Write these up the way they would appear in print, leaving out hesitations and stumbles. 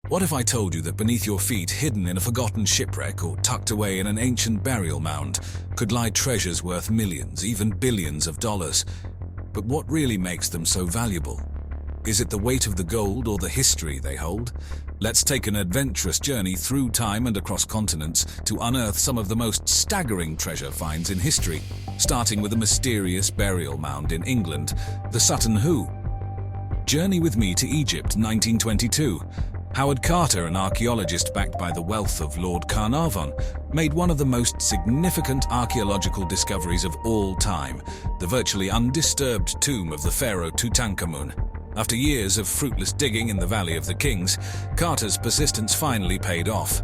What if I told you that beneath your feet, hidden in a forgotten shipwreck or tucked away in an ancient burial mound, could lie treasures worth millions, even billions of dollars? But what really makes them so valuable? Is it the weight of the gold or the history they hold? Let's take an adventurous journey through time and across continents to unearth some of the most staggering treasure finds in history, starting with a mysterious burial mound in England, the Sutton Hoo. Journey with me to Egypt, 1922. Howard Carter, an archaeologist backed by the wealth of Lord Carnarvon, made one of the most significant archaeological discoveries of all time, the virtually undisturbed tomb of the pharaoh Tutankhamun. After years of fruitless digging in the Valley of the Kings, Carter's persistence finally paid off.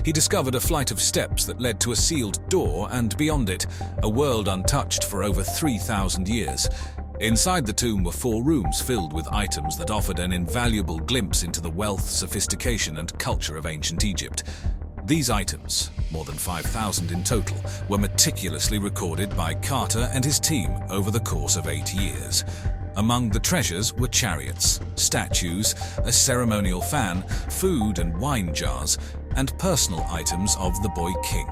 He discovered a flight of steps that led to a sealed door and, beyond it, a world untouched for over 3,000 years. Inside the tomb were 4 rooms filled with items that offered an invaluable glimpse into the wealth, sophistication, and culture of ancient Egypt. These items, more than 5,000 in total, were meticulously recorded by Carter and his team over the course of 8 years. Among the treasures were chariots, statues, a ceremonial fan, food and wine jars, and personal items of the boy king.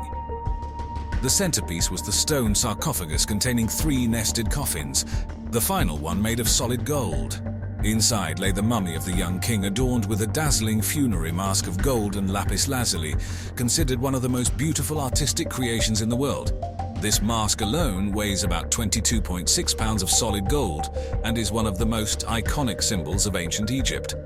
The centerpiece was the stone sarcophagus containing 3 nested coffins, the final one made of solid gold. Inside lay the mummy of the young king, adorned with a dazzling funerary mask of gold and lapis lazuli, considered one of the most beautiful artistic creations in the world. This mask alone weighs about 22.6 pounds of solid gold and is one of the most iconic symbols of ancient Egypt.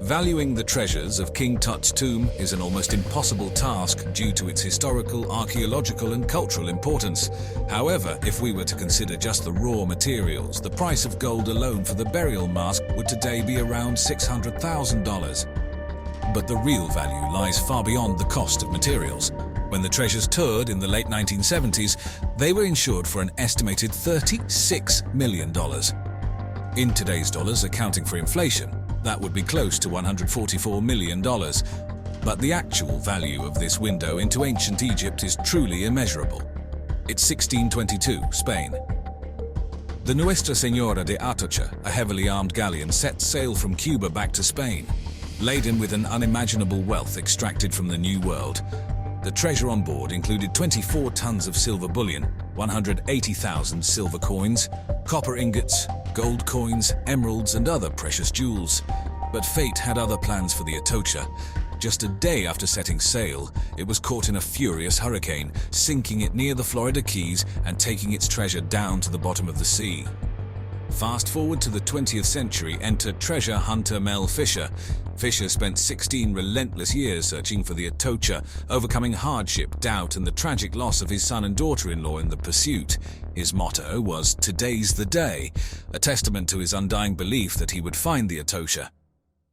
Valuing the treasures of King Tut's tomb is an almost impossible task due to its historical, archaeological, and cultural importance. However, if we were to consider just the raw materials, the price of gold alone for the burial mask would today be around $600,000. But the real value lies far beyond the cost of materials. When the treasures toured in the late 1970s, they were insured for an estimated $36 million. In today's dollars, accounting for inflation, that would be close to $144 million. But the actual value of this window into ancient Egypt is truly immeasurable. It's 1622, Spain. The Nuestra Señora de Atocha, a heavily armed galleon, set sail from Cuba back to Spain, laden with an unimaginable wealth extracted from the New World. The treasure on board included 24 tons of silver bullion, 180,000 silver coins, copper ingots, gold coins, emeralds, and other precious jewels. But fate had other plans for the Atocha. Just a day after setting sail, it was caught in a furious hurricane, sinking it near the Florida Keys and taking its treasure down to the bottom of the sea. Fast forward to the 20th century, enter treasure hunter Mel Fisher. Fisher spent 16 relentless years searching for the Atocha, overcoming hardship, doubt, and the tragic loss of his son and daughter-in-law in the pursuit. His motto was, "Today's the day," a testament to his undying belief that he would find the Atocha.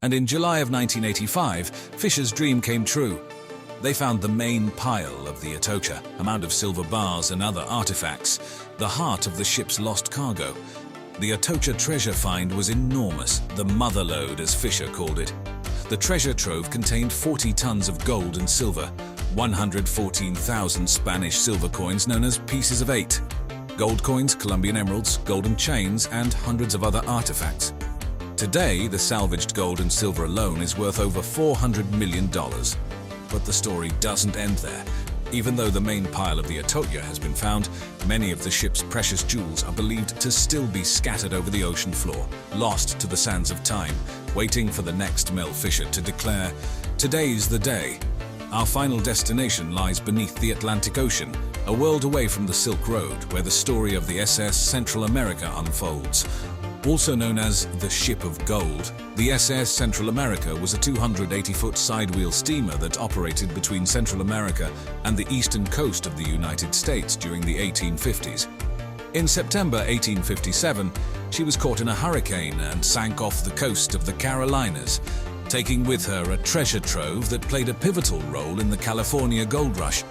And in July of 1985, Fisher's dream came true. They found the main pile of the Atocha, a mound of silver bars and other artifacts, the heart of the ship's lost cargo. The Atocha treasure find was enormous, the mother lode as Fisher called it. The treasure trove contained 40 tons of gold and silver, 114,000 Spanish silver coins known as pieces of 8, gold coins, Colombian emeralds, golden chains, and hundreds of other artifacts. Today, the salvaged gold and silver alone is worth over $400 million. But the story doesn't end there. Even though the main pile of the Atocha has been found, many of the ship's precious jewels are believed to still be scattered over the ocean floor, lost to the sands of time, waiting for the next Mel Fisher to declare, "Today's the day." Our final destination lies beneath the Atlantic Ocean, a world away from the Silk Road, where the story of the SS Central America unfolds. Also known as the Ship of Gold, the SS Central America was a 280-foot sidewheel steamer that operated between Central America and the eastern coast of the United States during the 1850s. In September 1857, she was caught in a hurricane and sank off the coast of the Carolinas, taking with her a treasure trove that played a pivotal role in the California gold rush.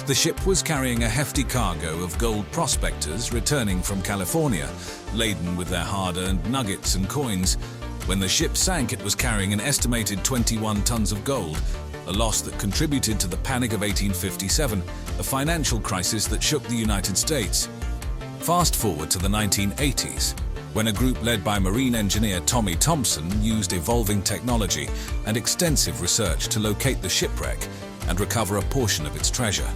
The ship was carrying a hefty cargo of gold prospectors returning from California, laden with their hard-earned nuggets and coins. When the ship sank, it was carrying an estimated 21 tons of gold, a loss that contributed to the Panic of 1857, a financial crisis that shook the United States. Fast forward to the 1980s. when a group led by marine engineer Tommy Thompson used evolving technology and extensive research to locate the shipwreck and recover a portion of its treasure.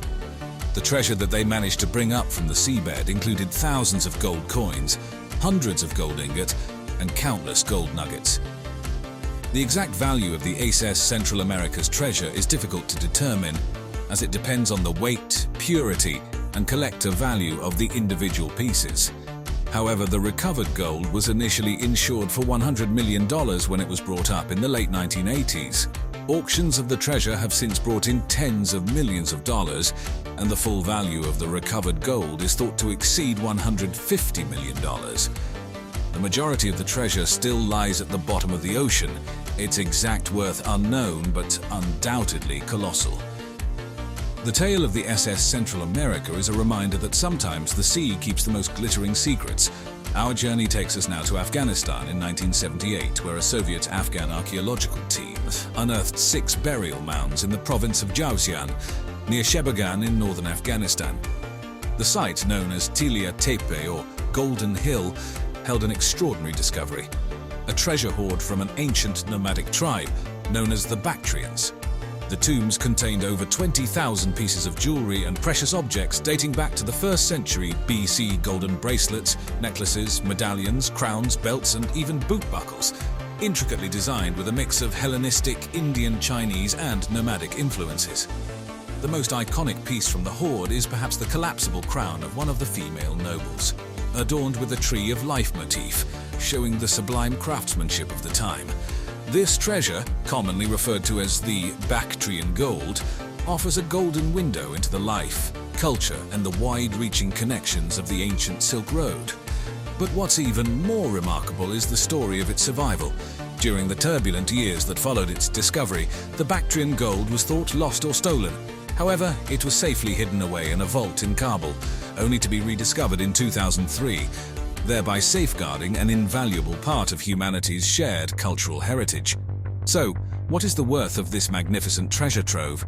The treasure that they managed to bring up from the seabed included thousands of gold coins, hundreds of gold ingots, and countless gold nuggets. The exact value of the SS Central America's treasure is difficult to determine, as it depends on the weight, purity, and collector value of the individual pieces. However, the recovered gold was initially insured for $100 million when it was brought up in the late 1980s. Auctions of the treasure have since brought in tens of millions of dollars, and the full value of the recovered gold is thought to exceed $150 million. The majority of the treasure still lies at the bottom of the ocean, its exact worth unknown but undoubtedly colossal. The tale of the SS Central America is a reminder that sometimes the sea keeps the most glittering secrets. Our journey takes us now to Afghanistan in 1978, where a Soviet-Afghan archaeological team unearthed 6 burial mounds in the province of Jauzian, near Sheberghan in northern Afghanistan. The site, known as Tepe or Golden Hill, held an extraordinary discovery: a treasure hoard from an ancient nomadic tribe known as the Bactrians. The tombs contained over 20,000 pieces of jewelry and precious objects dating back to the 1st century BC. Golden bracelets, necklaces, medallions, crowns, belts, and even boot buckles, intricately designed with a mix of Hellenistic, Indian, Chinese, and nomadic influences. The most iconic piece from the hoard is perhaps the collapsible crown of one of the female nobles, adorned with a tree of life motif, showing the sublime craftsmanship of the time. This treasure, commonly referred to as the Bactrian gold, offers a golden window into the life, culture, and the wide-reaching connections of the ancient Silk Road. But what's even more remarkable is the story of its survival. During the turbulent years that followed its discovery, the Bactrian gold was thought lost or stolen. However, it was safely hidden away in a vault in Kabul, only to be rediscovered in 2003, thereby safeguarding an invaluable part of humanity's shared cultural heritage. So, what is the worth of this magnificent treasure trove?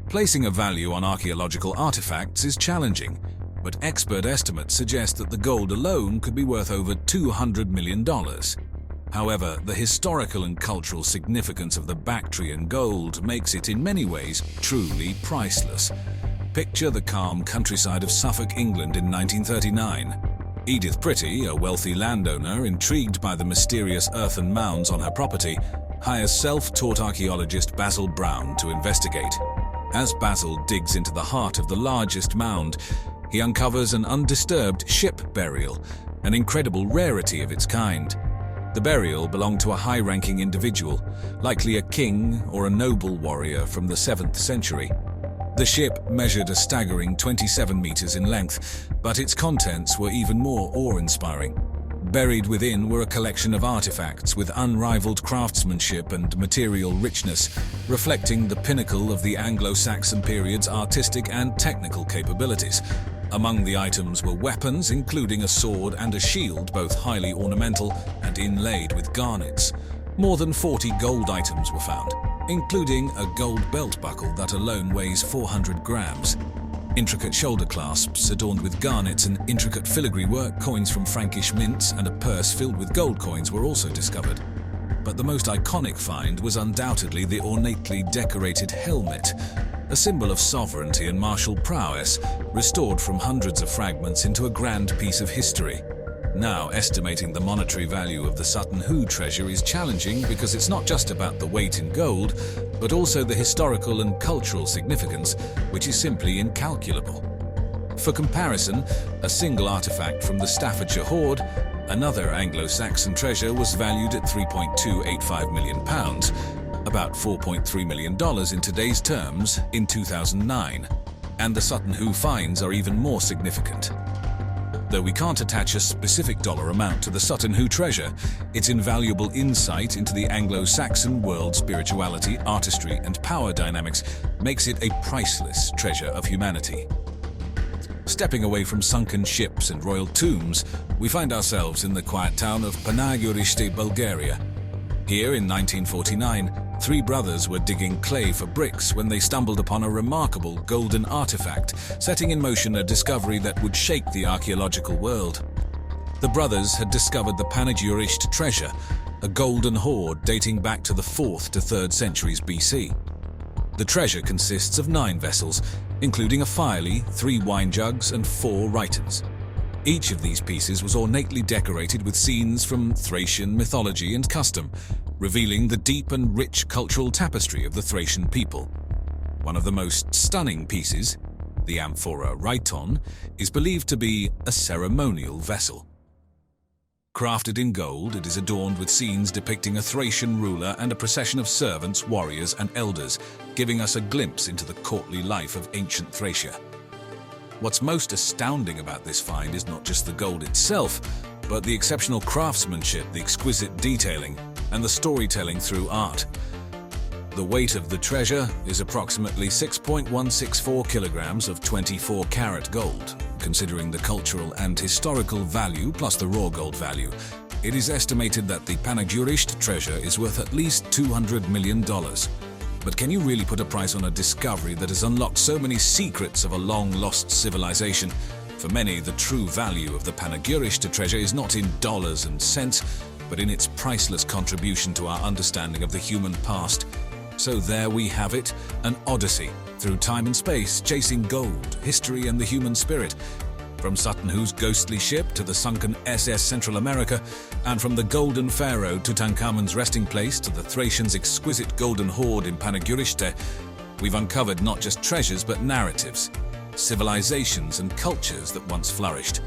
Placing a value on archaeological artifacts is challenging, but expert estimates suggest that the gold alone could be worth over $200 million. However, the historical and cultural significance of the Bactrian gold makes it in many ways truly priceless. Picture the calm countryside of Suffolk, England in 1939. Edith Pretty, a wealthy landowner intrigued by the mysterious earthen mounds on her property, hires self-taught archaeologist Basil Brown to investigate. As Basil digs into the heart of the largest mound, he uncovers an undisturbed ship burial, an incredible rarity of its kind. The burial belonged to a high-ranking individual, likely a king or a noble warrior from the 7th century. The ship measured a staggering 27 meters in length, but its contents were even more awe-inspiring. Buried within were a collection of artifacts with unrivaled craftsmanship and material richness, reflecting the pinnacle of the Anglo-Saxon period's artistic and technical capabilities. Among the items were weapons, including a sword and a shield, both highly ornamental and inlaid with garnets. More than 40 gold items were found, including a gold belt buckle that alone weighs 400 grams. Intricate shoulder clasps adorned with garnets and intricate filigree work, coins from Frankish mints, and a purse filled with gold coins were also discovered. But the most iconic find was undoubtedly the ornately decorated helmet, a symbol of sovereignty and martial prowess, restored from hundreds of fragments into a grand piece of history. Now, estimating the monetary value of the Sutton Hoo treasure is challenging because it's not just about the weight in gold, but also the historical and cultural significance, which is simply incalculable. For comparison, a single artifact from the Staffordshire Hoard, another Anglo-Saxon treasure, was valued at £3.285 million, about $4.3 million in today's terms, in 2009. And the Sutton Hoo finds are even more significant. Though we can't attach a specific dollar amount to the Sutton Hoo treasure, its invaluable insight into the Anglo-Saxon world spirituality, artistry, and power dynamics makes it a priceless treasure of humanity. Stepping away from sunken ships and royal tombs, we find ourselves in the quiet town of Panagurishte, Bulgaria. Here in 1949, 3 brothers were digging clay for bricks when they stumbled upon a remarkable golden artifact, setting in motion a discovery that would shake the archaeological world. The brothers had discovered the panegyrised treasure, a golden hoard dating back to the 4th to 3rd centuries BC. The treasure consists of 9 vessels, including a fiery, 3 wine jugs and 4 rhytons. Each of these pieces was ornately decorated with scenes from Thracian mythology and custom, revealing the deep and rich cultural tapestry of the Thracian people. One of the most stunning pieces, the amphora rhyton, is believed to be a ceremonial vessel. Crafted in gold, it is adorned with scenes depicting a Thracian ruler and a procession of servants, warriors, and elders, giving us a glimpse into the courtly life of ancient Thracia. What's most astounding about this find is not just the gold itself, but the exceptional craftsmanship, the exquisite detailing, and the storytelling through art. The weight of the treasure is approximately 6.164 kilograms of 24-karat gold. Considering the cultural and historical value plus the raw gold value, it is estimated that the panegyrised treasure is worth at least $200 million. But can you really put a price on a discovery that has unlocked so many secrets of a long-lost civilization? For many, the true value of the panegyrised treasure is not in dollars and cents, but in its priceless contribution to our understanding of the human past. So there we have it, an odyssey through time and space, chasing gold, history, and the human spirit. From Sutton Hoo's ghostly ship to the sunken SS Central America, and from the Golden Pharaoh Tutankhamun's resting place to the Thracians' exquisite golden hoard in Panegyriste, we've uncovered not just treasures but narratives, civilizations and cultures that once flourished.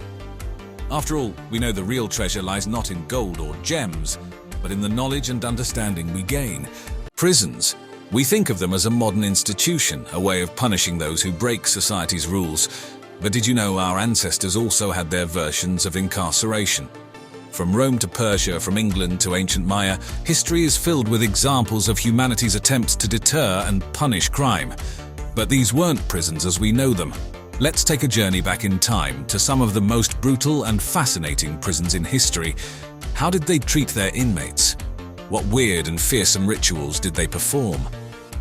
After all, we know the real treasure lies not in gold or gems, but in the knowledge and understanding we gain. Prisons. We think of them as a modern institution, a way of punishing those who break society's rules. But did you know our ancestors also had their versions of incarceration? From Rome to Persia, from England to ancient Maya, history is filled with examples of humanity's attempts to deter and punish crime. But these weren't prisons as we know them. Let's take a journey back in time to some of the most brutal and fascinating prisons in history. How did they treat their inmates? What weird and fearsome rituals did they perform?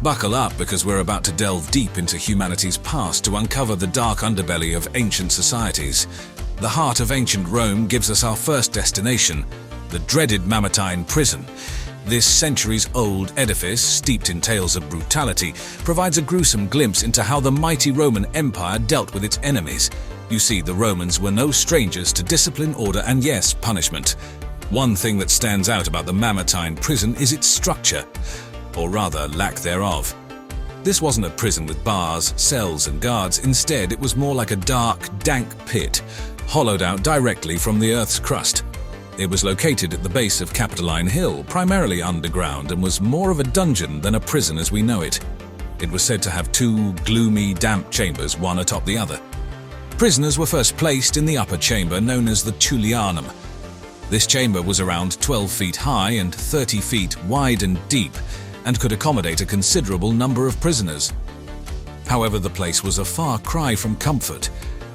Buckle up, because we're about to delve deep into humanity's past to uncover the dark underbelly of ancient societies. The heart of ancient Rome gives us our first destination, the dreaded Mamertine prison. This centuries-old edifice, steeped in tales of brutality, provides a gruesome glimpse into how the mighty Roman Empire dealt with its enemies. You see, the Romans were no strangers to discipline, order, and yes, punishment. One thing that stands out about the Mamertine prison is its structure, or rather, lack thereof. This wasn't a prison with bars, cells, and guards. Instead, it was more like a dark, dank pit, hollowed out directly from the Earth's crust. It was located at the base of Capitoline Hill, primarily underground, and was more of a dungeon than a prison as we know it. It was said to have 2 gloomy, damp chambers, one atop the other. Prisoners were first placed in the upper chamber, known as the Tullianum. This chamber was around 12 feet high and 30 feet wide and deep, and could accommodate a considerable number of prisoners. However, the place was a far cry from comfort.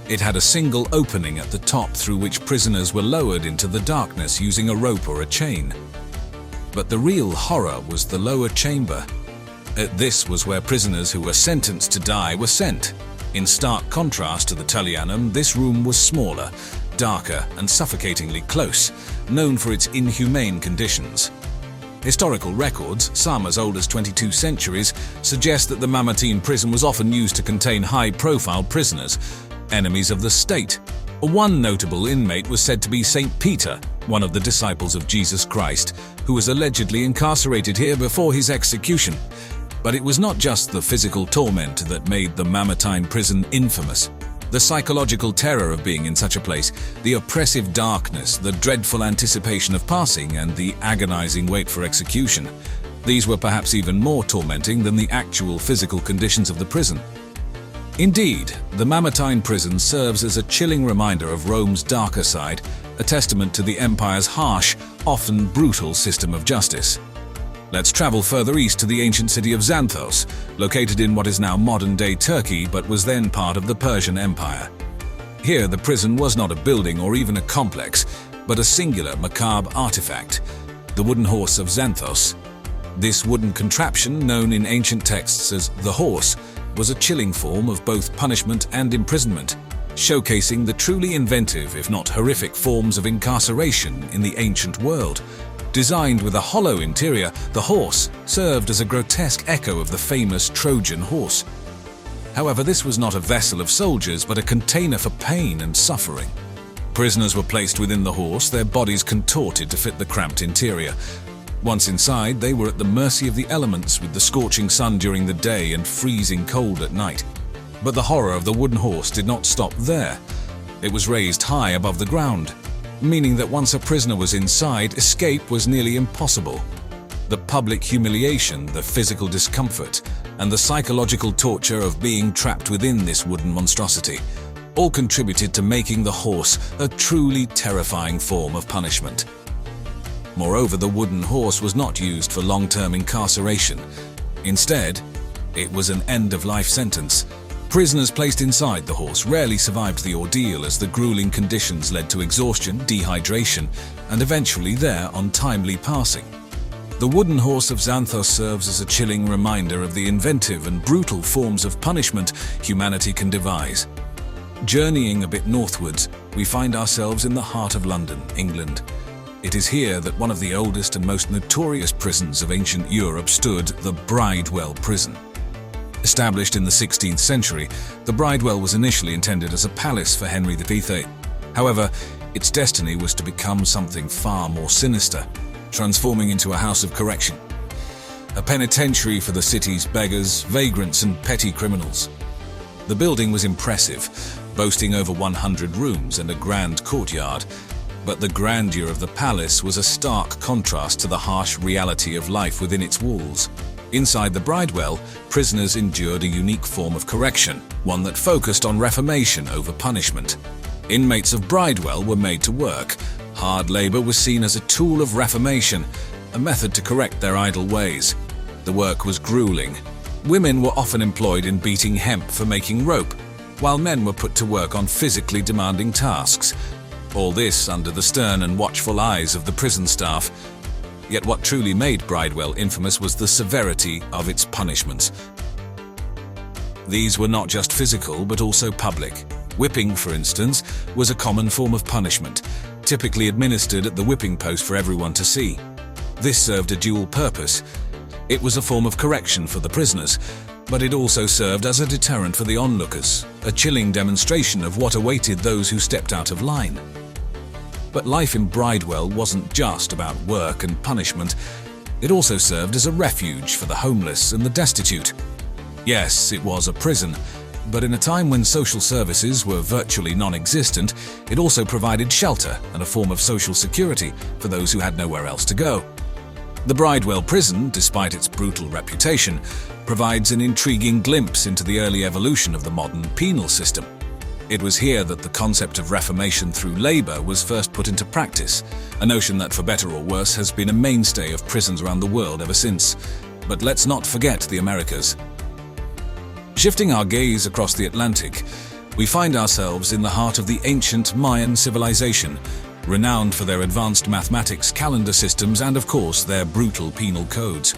It had a single opening at the top through which prisoners were lowered into the darkness using a rope or a chain. But the real horror was the lower chamber. This was where prisoners who were sentenced to die were sent. In stark contrast to the Tullianum, this room was smaller, darker, and suffocatingly close, known for its inhumane conditions. Historical records, some as old as 22 centuries, suggest that the Mamertine prison was often used to contain high-profile prisoners, enemies of the state. One notable inmate was said to be Saint Peter, one of the disciples of Jesus Christ, who was allegedly incarcerated here before his execution. But it was not just the physical torment that made the Mamertine prison infamous. The psychological terror of being in such a place, the oppressive darkness, the dreadful anticipation of passing, and the agonizing wait for execution. These were perhaps even more tormenting than the actual physical conditions of the prison. Indeed, the Mamertine prison serves as a chilling reminder of Rome's darker side, a testament to the empire's harsh, often brutal system of justice. Let's travel further east to the ancient city of Xanthos, located in what is now modern-day Turkey but was then part of the Persian Empire. Here, the prison was not a building or even a complex, but a singular macabre artifact, the wooden horse of Xanthos. This wooden contraption, known in ancient texts as the horse, was a chilling form of both punishment and imprisonment. showcasing the truly inventive, if not horrific, forms of incarceration in the ancient world. Designed with a hollow interior, the horse served as a grotesque echo of the famous Trojan horse. However, this was not a vessel of soldiers, but a container for pain and suffering. Prisoners were placed within the horse, their bodies contorted to fit the cramped interior. Once inside, they were at the mercy of the elements, with the scorching sun during the day and freezing cold at night. But the horror of the wooden horse did not stop there. It was raised high above the ground, meaning that once a prisoner was inside, escape was nearly impossible. The public humiliation, the physical discomfort, and the psychological torture of being trapped within this wooden monstrosity all contributed to making the horse a truly terrifying form of punishment. Moreover, the wooden horse was not used for long-term incarceration. Instead, it was an end-of-life sentence. Prisoners placed inside the horse rarely survived the ordeal, as the grueling conditions led to exhaustion, dehydration, and eventually their untimely passing. The wooden horse of Xanthos serves as a chilling reminder of the inventive and brutal forms of punishment humanity can devise. Journeying a bit northwards, we find ourselves in the heart of London, England. It is here that one of the oldest and most notorious prisons of ancient Europe stood, the Bridewell prison. Established in the 16th century, the Bridewell was initially intended as a palace for Henry V. However, its destiny was to become something far more sinister, transforming into a house of correction. A penitentiary for the city's beggars, vagrants, and petty criminals. The building was impressive, boasting over 100 rooms and a grand courtyard, but the grandeur of the palace was a stark contrast to the harsh reality of life within its walls. Inside the Bridewell, prisoners endured a unique form of correction, one that focused on reformation over punishment. Inmates of Bridewell were made to work. Hard labor was seen as a tool of reformation, a method to correct their idle ways. The work was grueling. Women were often employed in beating hemp for making rope, while men were put to work on physically demanding tasks. All this under the stern and watchful eyes of the prison staff. Yet what truly made Bridewell infamous was the severity of its punishments. These were not just physical, but also public. Whipping, for instance, was a common form of punishment, typically administered at the whipping post for everyone to see. This served a dual purpose. It was a form of correction for the prisoners, but it also served as a deterrent for the onlookers, a chilling demonstration of what awaited those who stepped out of line. But life in Bridewell wasn't just about work and punishment. It also served as a refuge for the homeless and the destitute. Yes, it was a prison, but in a time when social services were virtually non-existent, it also provided shelter and a form of social security for those who had nowhere else to go. The Bridewell prison, despite its brutal reputation, provides an intriguing glimpse into the early evolution of the modern penal system. It was here that the concept of reformation through labor was first put into practice, a notion that, for better or worse, has been a mainstay of prisons around the world ever since. But let's not forget the Americas. Shifting our gaze across the Atlantic, we find ourselves in the heart of the ancient Mayan civilization, renowned for their advanced mathematics, calendar systems, and of course their brutal penal codes.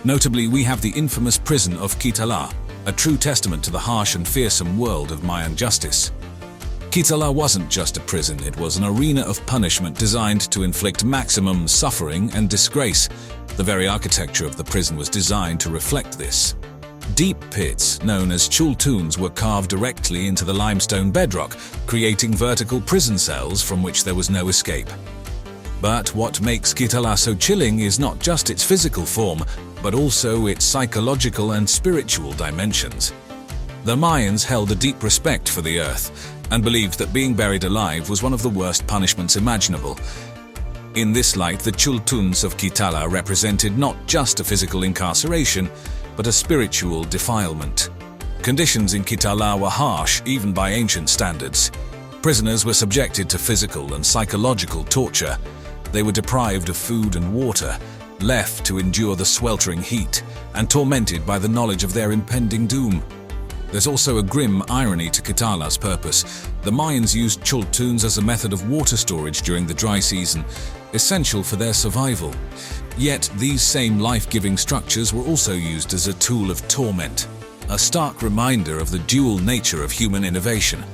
Notably, we have the infamous prison of Kitala, a true testament to the harsh and fearsome world of Mayan justice. Kitala wasn't just a prison, it was an arena of punishment designed to inflict maximum suffering and disgrace. The very architecture of the prison was designed to reflect this. Deep pits, known as chultuns, were carved directly into the limestone bedrock, creating vertical prison cells from which there was no escape. But what makes Kitala so chilling is not just its physical form, but also its psychological and spiritual dimensions. The Mayans held a deep respect for the earth and believed that being buried alive was one of the worst punishments imaginable. In this light, the chultuns of Kitala represented not just a physical incarceration, but a spiritual defilement. Conditions in Kitala were harsh, even by ancient standards. Prisoners were subjected to physical and psychological torture. They were deprived of food and water, left to endure the sweltering heat, and tormented by the knowledge of their impending doom. There's also a grim irony to Kitala's purpose. The Mayans used chultuns as a method of water storage during the dry season, essential for their survival. Yet these same life-giving structures were also used as a tool of torment, a stark reminder of the dual nature of human innovation.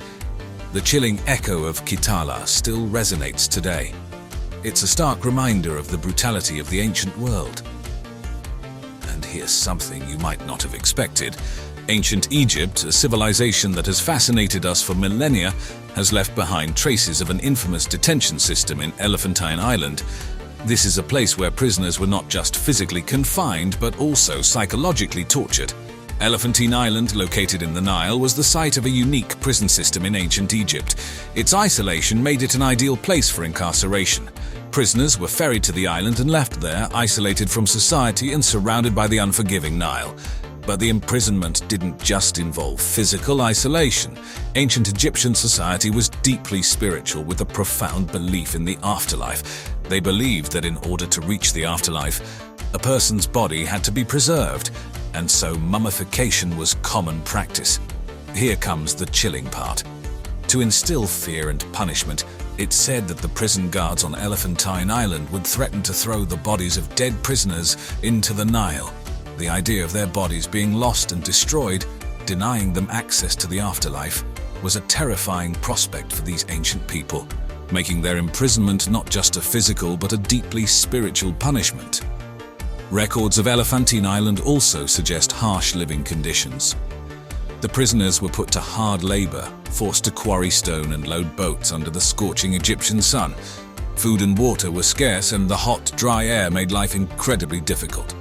The chilling echo of Kitala still resonates today. It's a stark reminder of the brutality of the ancient world. And here's something you might not have expected. Ancient Egypt, a civilization that has fascinated us for millennia, has left behind traces of an infamous detention system in Elephantine Island. This is a place where prisoners were not just physically confined, but also psychologically tortured. Elephantine Island, located in the Nile, was the site of a unique prison system in ancient Egypt. Its isolation made it an ideal place for incarceration. Prisoners were ferried to the island and left there, isolated from society and surrounded by the unforgiving Nile. But the imprisonment didn't just involve physical isolation. Ancient Egyptian society was deeply spiritual, with a profound belief in the afterlife. They believed that in order to reach the afterlife, a person's body had to be preserved, and so mummification was common practice. Here comes the chilling part. To instill fear and punishment, it's said that the prison guards on Elephantine Island would threaten to throw the bodies of dead prisoners into the Nile. The idea of their bodies being lost and destroyed, denying them access to the afterlife, was a terrifying prospect for these ancient people, making their imprisonment not just a physical but a deeply spiritual punishment. Records of Elephantine Island also suggest harsh living conditions. The prisoners were put to hard labor, forced to quarry stone and load boats under the scorching Egyptian sun. Food and water were scarce, and the hot, dry air made life incredibly difficult.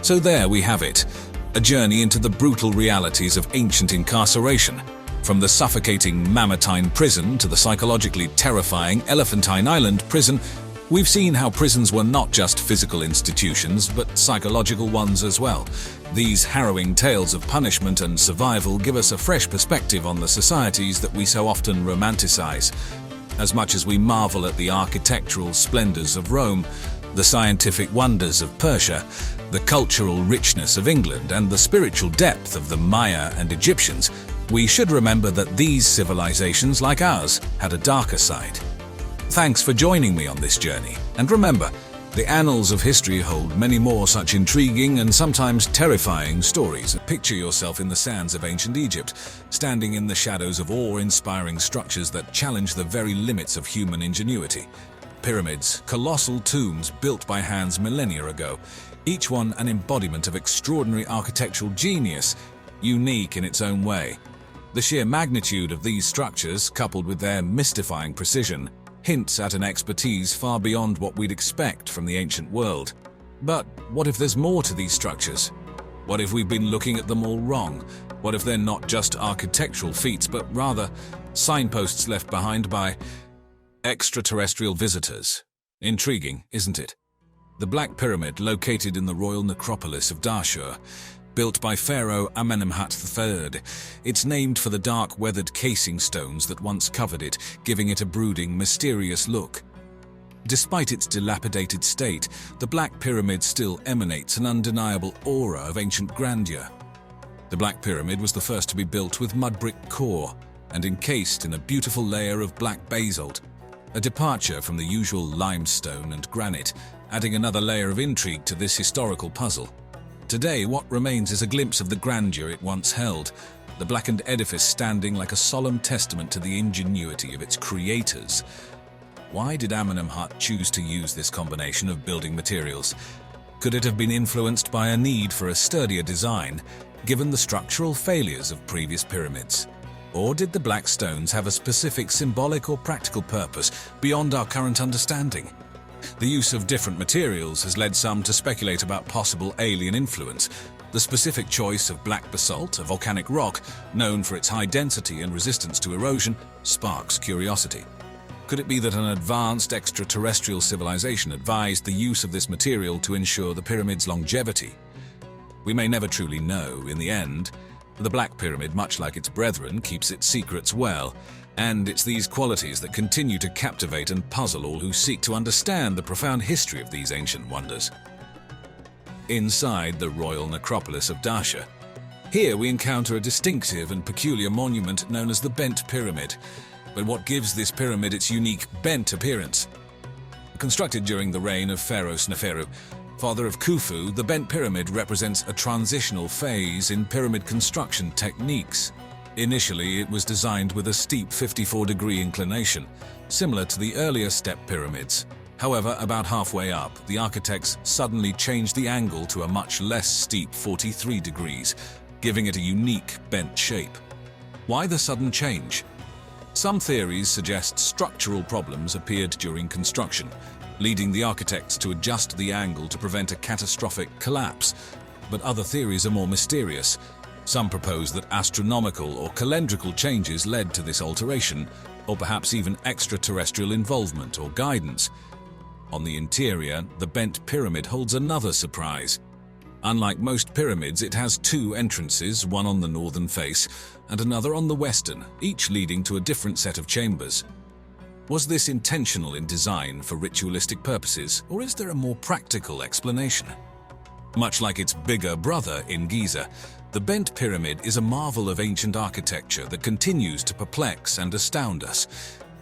So there we have it, a journey into the brutal realities of ancient incarceration. From the suffocating Mamertine prison to the psychologically terrifying Elephantine Island prison, we've seen how prisons were not just physical institutions, but psychological ones as well. These harrowing tales of punishment and survival give us a fresh perspective on the societies that we so often romanticize. As much as we marvel at the architectural splendors of Rome, the scientific wonders of Persia, the cultural richness of England, and the spiritual depth of the Maya and Egyptians, we should remember that these civilizations, like ours, had a darker side. Thanks for joining me on this journey, and remember, the annals of history hold many more such intriguing and sometimes terrifying stories. Picture yourself in the sands of ancient Egypt, standing in the shadows of awe-inspiring structures that challenge the very limits of human ingenuity. Pyramids, colossal tombs built by hands millennia ago, each one an embodiment of extraordinary architectural genius, unique in its own way. The sheer magnitude of these structures, coupled with their mystifying precision, hints at an expertise far beyond what we'd expect from the ancient world. But what if there's more to these structures? What if we've been looking at them all wrong? What if they're not just architectural feats, but rather signposts left behind by extraterrestrial visitors? Intriguing, isn't it? The Black Pyramid, located in the royal necropolis of Dashur, built by Pharaoh Amenemhat III. It's named for the dark, weathered casing stones that once covered it, giving it a brooding, mysterious look. Despite its dilapidated state, the Black Pyramid still emanates an undeniable aura of ancient grandeur. The Black Pyramid was the first to be built with mud brick core and encased in a beautiful layer of black basalt, a departure from the usual limestone and granite, adding another layer of intrigue to this historical puzzle. Today, what remains is a glimpse of the grandeur it once held, the blackened edifice standing like a solemn testament to the ingenuity of its creators. Why did Amenemhat choose to use this combination of building materials? Could it have been influenced by a need for a sturdier design, given the structural failures of previous pyramids? Or did the black stones have a specific symbolic or practical purpose beyond our current understanding? The use of different materials has led some to speculate about possible alien influence. The specific choice of black basalt, a volcanic rock known for its high density and resistance to erosion, sparks curiosity. Could it be that an advanced extraterrestrial civilization advised the use of this material to ensure the pyramid's longevity? We may never truly know in the end. The Black Pyramid, much like its brethren, keeps its secrets well, and it's these qualities that continue to captivate and puzzle all who seek to understand the profound history of these ancient wonders. Inside the royal necropolis of Dashur, here we encounter a distinctive and peculiar monument known as the Bent Pyramid. But what gives this pyramid its unique bent appearance? Constructed during the reign of Pharaoh Sneferu, father of Khufu, the Bent Pyramid represents a transitional phase in pyramid construction techniques. Initially, it was designed with a steep 54-degree inclination, similar to the earlier step pyramids. However, about halfway up, the architects suddenly changed the angle to a much less steep 43 degrees, giving it a unique bent shape. Why the sudden change? Some theories suggest structural problems appeared during construction, leading the architects to adjust the angle to prevent a catastrophic collapse. But other theories are more mysterious. Some propose that astronomical or calendrical changes led to this alteration, or perhaps even extraterrestrial involvement or guidance. On the interior, the bent pyramid holds another surprise. Unlike most pyramids, it has two entrances, one on the northern face and another on the western, each leading to a different set of chambers. Was this intentional in design for ritualistic purposes, or is there a more practical explanation? Much like its bigger brother in Giza, the bent pyramid is a marvel of ancient architecture that continues to perplex and astound us.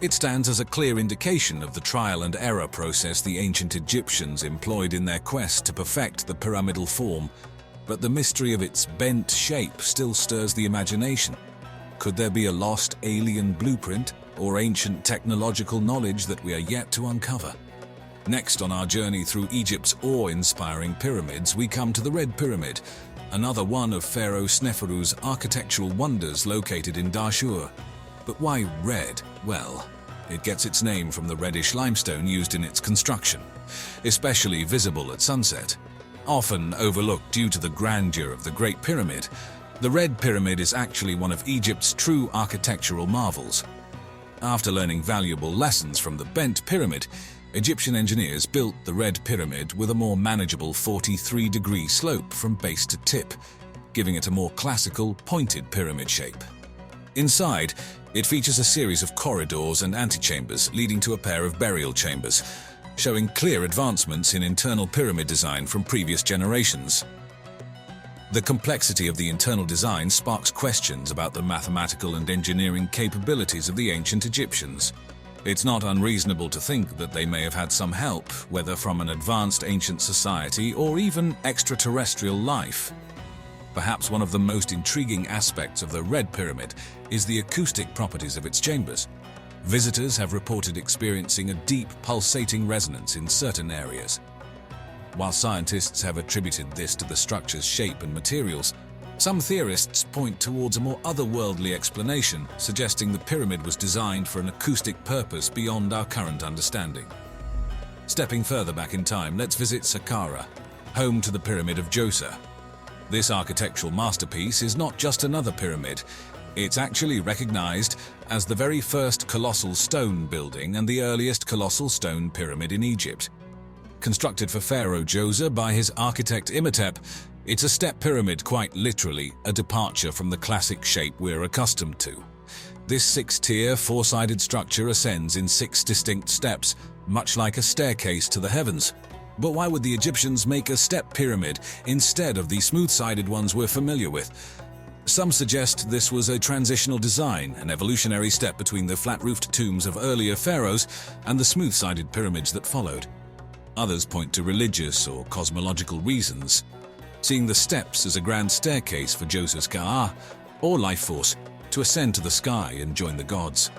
It stands as a clear indication of the trial and error process the ancient Egyptians employed in their quest to perfect the pyramidal form, but the mystery of its bent shape still stirs the imagination. Could there be a lost alien blueprint or ancient technological knowledge that we are yet to uncover? Next on our journey through Egypt's awe-inspiring pyramids, we come to the Red Pyramid, another one of Pharaoh Sneferu's architectural wonders located in Dashur. But why red? Well, it gets its name from the reddish limestone used in its construction, especially visible at sunset. Often overlooked due to the grandeur of the Great Pyramid, the Red Pyramid is actually one of Egypt's true architectural marvels. After learning valuable lessons from the Bent Pyramid, Egyptian engineers built the Red Pyramid with a more manageable 43-degree slope from base to tip, giving it a more classical, pointed pyramid shape. Inside, it features a series of corridors and antechambers leading to a pair of burial chambers, showing clear advancements in internal pyramid design from previous generations. The complexity of the internal design sparks questions about the mathematical and engineering capabilities of the ancient Egyptians. It's not unreasonable to think that they may have had some help, whether from an advanced ancient society or even extraterrestrial life. Perhaps one of the most intriguing aspects of the Red Pyramid is the acoustic properties of its chambers. Visitors have reported experiencing a deep, pulsating resonance in certain areas. While scientists have attributed this to the structure's shape and materials, some theorists point towards a more otherworldly explanation, suggesting the pyramid was designed for an acoustic purpose beyond our current understanding. Stepping further back in time, let's visit Saqqara, home to the Pyramid of Djoser. This architectural masterpiece is not just another pyramid. It's actually recognized as the very first colossal stone building and the earliest colossal stone pyramid in Egypt. Constructed for Pharaoh Djoser by his architect Imhotep, it's a step pyramid, quite literally a departure from the classic shape we're accustomed to. This six-tier, four-sided structure ascends in 6 distinct steps, much like a staircase to the heavens. But why would the Egyptians make a step pyramid instead of the smooth-sided ones we're familiar with? Some suggest this was a transitional design, an evolutionary step between the flat-roofed tombs of earlier pharaohs and the smooth-sided pyramids that followed. Others point to religious or cosmological reasons, seeing the steps as a grand staircase for Djoser's Ka, or life force, to ascend to the sky and join the gods.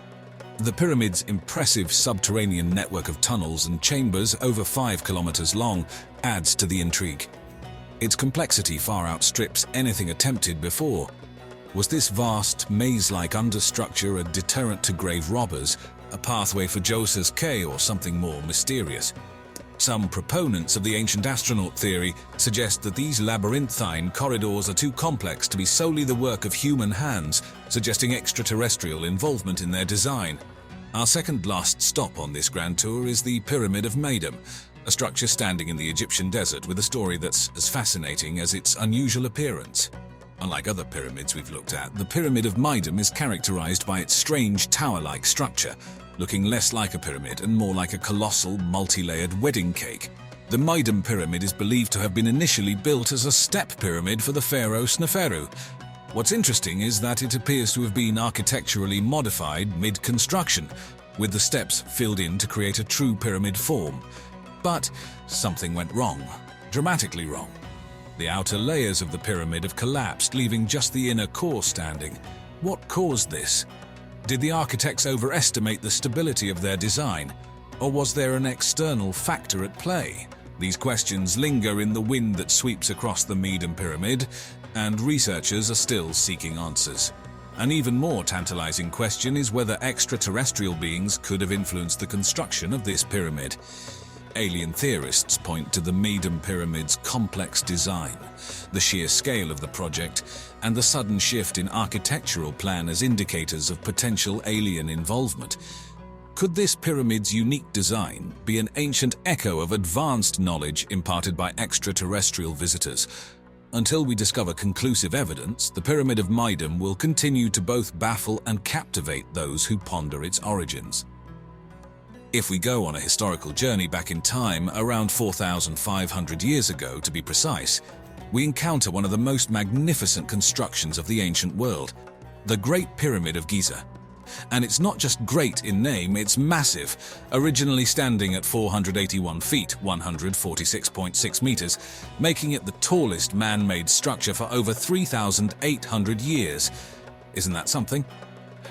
The pyramid's impressive subterranean network of tunnels and chambers over 5 kilometers long adds to the intrigue. Its complexity far outstrips anything attempted before. Was this vast, maze-like understructure a deterrent to grave robbers, a pathway for Djoser's Ka, or something more mysterious? Some proponents of the ancient astronaut theory suggest that these labyrinthine corridors are too complex to be solely the work of human hands, suggesting extraterrestrial involvement in their design. Our second last stop on this grand tour is the Pyramid of Meidum, a structure standing in the Egyptian desert with a story that's as fascinating as its unusual appearance. Unlike other pyramids we've looked at, the Pyramid of Meidum is characterized by its strange tower-like structure, looking less like a pyramid and more like a colossal, multi-layered wedding cake. The Meidum Pyramid is believed to have been initially built as a step pyramid for the pharaoh Sneferu. What's interesting is that it appears to have been architecturally modified mid-construction, with the steps filled in to create a true pyramid form. But something went wrong, dramatically wrong. The outer layers of the pyramid have collapsed, leaving just the inner core standing. What caused this? Did the architects overestimate the stability of their design? Or was there an external factor at play? These questions linger in the wind that sweeps across the Meidum Pyramid, and researchers are still seeking answers. An even more tantalizing question is whether extraterrestrial beings could have influenced the construction of this pyramid. Alien theorists point to the Meidum Pyramid's complex design, the sheer scale of the project, and the sudden shift in architectural plan as indicators of potential alien involvement. Could this pyramid's unique design be an ancient echo of advanced knowledge imparted by extraterrestrial visitors? Until we discover conclusive evidence, the Pyramid of Meidum will continue to both baffle and captivate those who ponder its origins. If we go on a historical journey back in time, around 4,500 years ago to be precise, we encounter one of the most magnificent constructions of the ancient world, the Great Pyramid of Giza. And it's not just great in name, it's massive, originally standing at 481 feet, 146.6 meters, making it the tallest man-made structure for over 3,800 years. Isn't that something?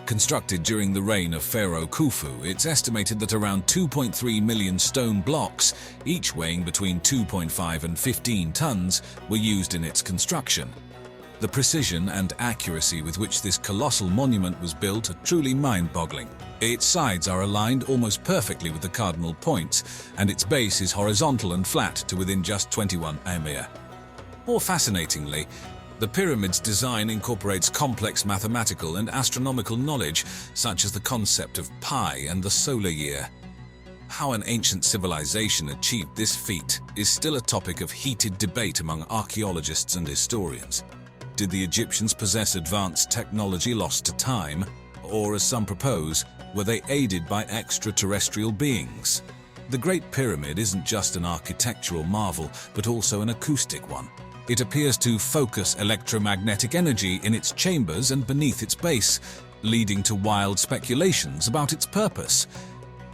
Constructed during the reign of Pharaoh Khufu, it's estimated that around 2.3 million stone blocks, each weighing between 2.5 and 15 tons, were used in its construction. The precision and accuracy with which this colossal monument was built are truly mind-boggling. Its sides are aligned almost perfectly with the cardinal points, and its base is horizontal and flat to within just 21 amir. More fascinatingly, the pyramid's design incorporates complex mathematical and astronomical knowledge, such as the concept of pi and the solar year. How an ancient civilization achieved this feat is still a topic of heated debate among archaeologists and historians. Did the Egyptians possess advanced technology lost to time, or, as some propose, were they aided by extraterrestrial beings? The Great Pyramid isn't just an architectural marvel, but also an acoustic one. It appears to focus electromagnetic energy in its chambers and beneath its base, leading to wild speculations about its purpose.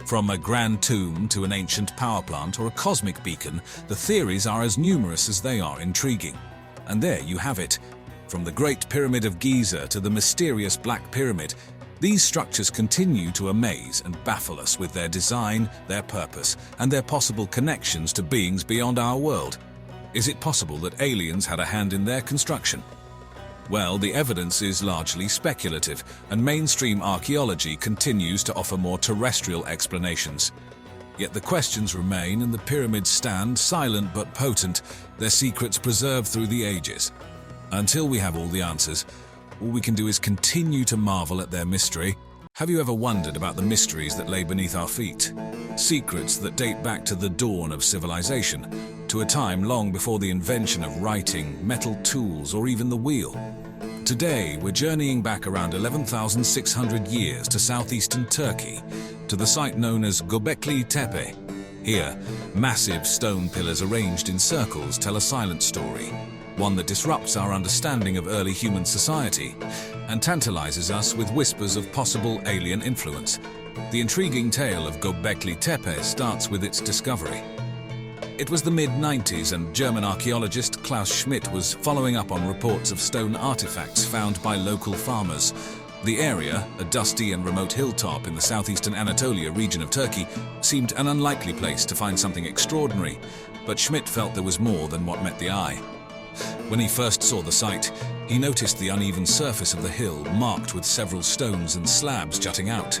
From a grand tomb to an ancient power plant or a cosmic beacon, the theories are as numerous as they are intriguing. And there you have it. From the Great Pyramid of Giza to the mysterious Black Pyramid, these structures continue to amaze and baffle us with their design, their purpose, and their possible connections to beings beyond our world. Is it possible that aliens had a hand in their construction? Well, the evidence is largely speculative, and mainstream archaeology continues to offer more terrestrial explanations. Yet the questions remain, and the pyramids stand silent but potent, their secrets preserved through the ages. Until we have all the answers, all we can do is continue to marvel at their mystery. Have you ever wondered about the mysteries that lay beneath our feet? Secrets that date back to the dawn of civilization, to a time long before the invention of writing, metal tools, or even the wheel. Today, we're journeying back around 11,600 years to southeastern Turkey, to the site known as Gobekli Tepe. Here, massive stone pillars arranged in circles tell a silent story, one that disrupts our understanding of early human society and tantalizes us with whispers of possible alien influence. The intriguing tale of Gobekli Tepe starts with its discovery. It was the mid-90s, and German archaeologist Klaus Schmidt was following up on reports of stone artifacts found by local farmers. The area, a dusty and remote hilltop in the southeastern Anatolia region of Turkey, seemed an unlikely place to find something extraordinary, but Schmidt felt there was more than what met the eye. When he first saw the site, he noticed the uneven surface of the hill marked with several stones and slabs jutting out.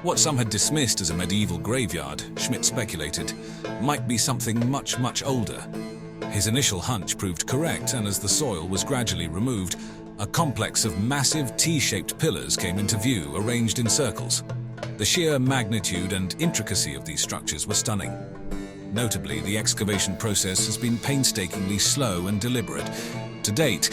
What some had dismissed as a medieval graveyard, Schmidt speculated, might be something much, much older. His initial hunch proved correct, and as the soil was gradually removed, a complex of massive T-shaped pillars came into view, arranged in circles. The sheer magnitude and intricacy of these structures were stunning. Notably, the excavation process has been painstakingly slow and deliberate. To date,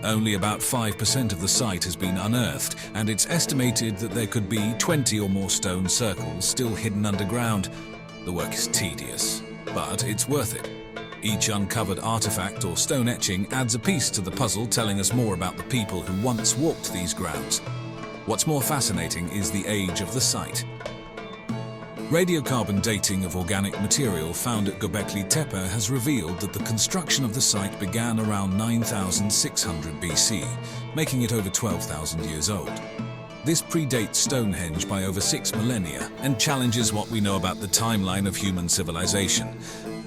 only about 5% of the site has been unearthed, and it's estimated that there could be 20 or more stone circles still hidden underground. The work is tedious, but it's worth it. Each uncovered artifact or stone etching adds a piece to the puzzle, telling us more about the people who once walked these grounds. What's more fascinating is the age of the site. Radiocarbon dating of organic material found at Gobekli Tepe has revealed that the construction of the site began around 9,600 BC, making it over 12,000 years old. This predates Stonehenge by over 6 millennia and challenges what we know about the timeline of human civilization.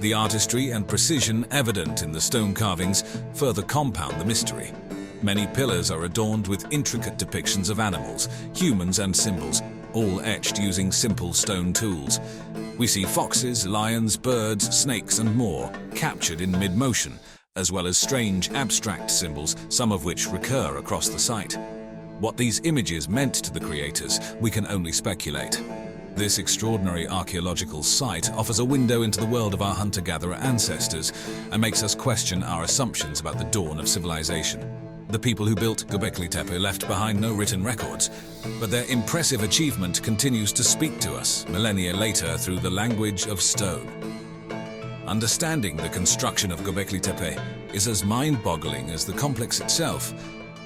The artistry and precision evident in the stone carvings further compound the mystery. Many pillars are adorned with intricate depictions of animals, humans and symbols, all etched using simple stone tools. We see foxes, lions, birds, snakes and more captured in mid-motion, as well as strange abstract symbols, some of which recur across the site. What these images meant to the creators, we can only speculate. This extraordinary archaeological site offers a window into the world of our hunter-gatherer ancestors and makes us question our assumptions about the dawn of civilization. The people who built Gobekli Tepe left behind no written records, but their impressive achievement continues to speak to us millennia later through the language of stone. Understanding the construction of Gobekli Tepe is as mind-boggling as the complex itself.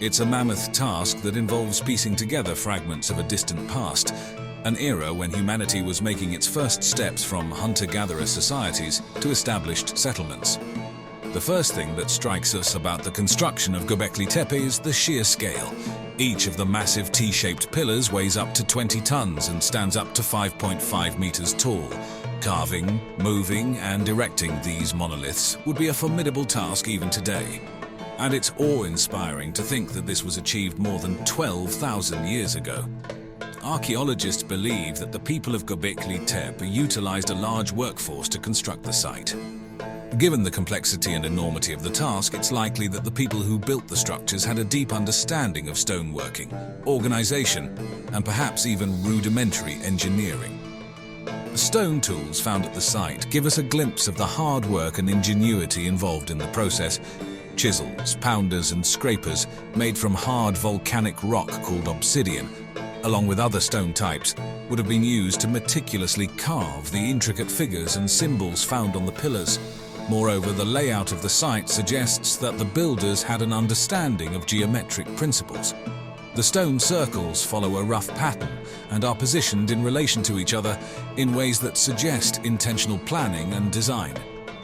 It's a mammoth task that involves piecing together fragments of a distant past, an era when humanity was making its first steps from hunter-gatherer societies to established settlements. The first thing that strikes us about the construction of Gobekli Tepe is the sheer scale. Each of the massive T-shaped pillars weighs up to 20 tons and stands up to 5.5 meters tall. Carving, moving and erecting these monoliths would be a formidable task even today. And it's awe-inspiring to think that this was achieved more than 12,000 years ago. Archaeologists believe that the people of Gobekli Tepe utilized a large workforce to construct the site. Given the complexity and enormity of the task, it's likely that the people who built the structures had a deep understanding of stoneworking, organization, and perhaps even rudimentary engineering. The stone tools found at the site give us a glimpse of the hard work and ingenuity involved in the process. Chisels, pounders, and scrapers made from hard volcanic rock called obsidian, along with other stone types, would have been used to meticulously carve the intricate figures and symbols found on the pillars. Moreover, the layout of the site suggests that the builders had an understanding of geometric principles. The stone circles follow a rough pattern and are positioned in relation to each other in ways that suggest intentional planning and design.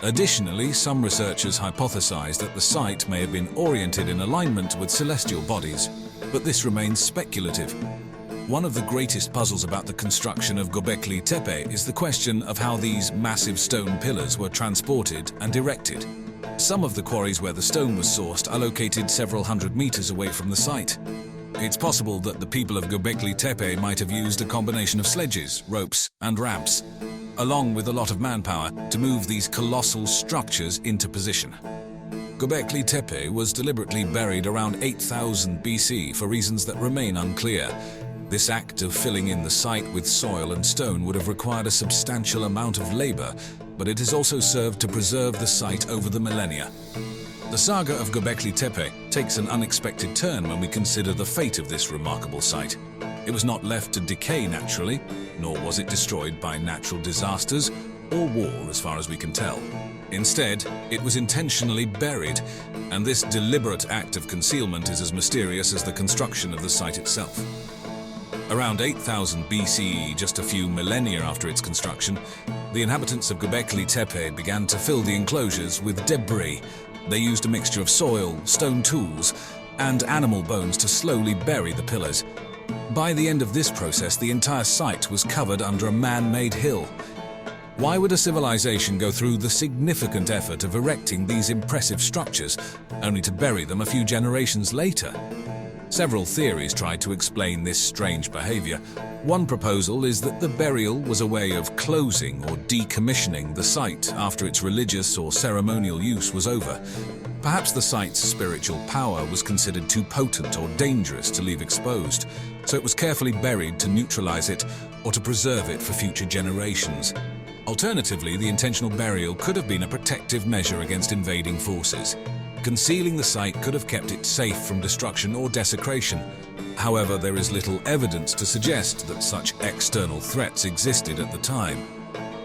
Additionally, some researchers hypothesize that the site may have been oriented in alignment with celestial bodies, but this remains speculative. One of the greatest puzzles about the construction of Gobekli Tepe is the question of how these massive stone pillars were transported and erected. Some of the quarries where the stone was sourced are located several hundred meters away from the site. It's possible that the people of Gobekli Tepe might have used a combination of sledges, ropes, and ramps, along with a lot of manpower, to move these colossal structures into position. Gobekli Tepe was deliberately buried around 8,000 BC for reasons that remain unclear. This act of filling in the site with soil and stone would have required a substantial amount of labor, but it has also served to preserve the site over the millennia. The saga of Gobekli Tepe takes an unexpected turn when we consider the fate of this remarkable site. It was not left to decay naturally, nor was it destroyed by natural disasters or war as far as we can tell. Instead, it was intentionally buried, and this deliberate act of concealment is as mysterious as the construction of the site itself. Around 8,000 BCE, just a few millennia after its construction, the inhabitants of Gobekli Tepe began to fill the enclosures with debris. They used a mixture of soil, stone tools, and animal bones to slowly bury the pillars. By the end of this process, the entire site was covered under a man-made hill. Why would a civilization go through the significant effort of erecting these impressive structures, only to bury them a few generations later? Several theories tried to explain this strange behavior. One proposal is that the burial was a way of closing or decommissioning the site after its religious or ceremonial use was over. Perhaps the site's spiritual power was considered too potent or dangerous to leave exposed, so it was carefully buried to neutralize it or to preserve it for future generations. Alternatively, the intentional burial could have been a protective measure against invading forces. Concealing the site could have kept it safe from destruction or desecration. However, there is little evidence to suggest that such external threats existed at the time.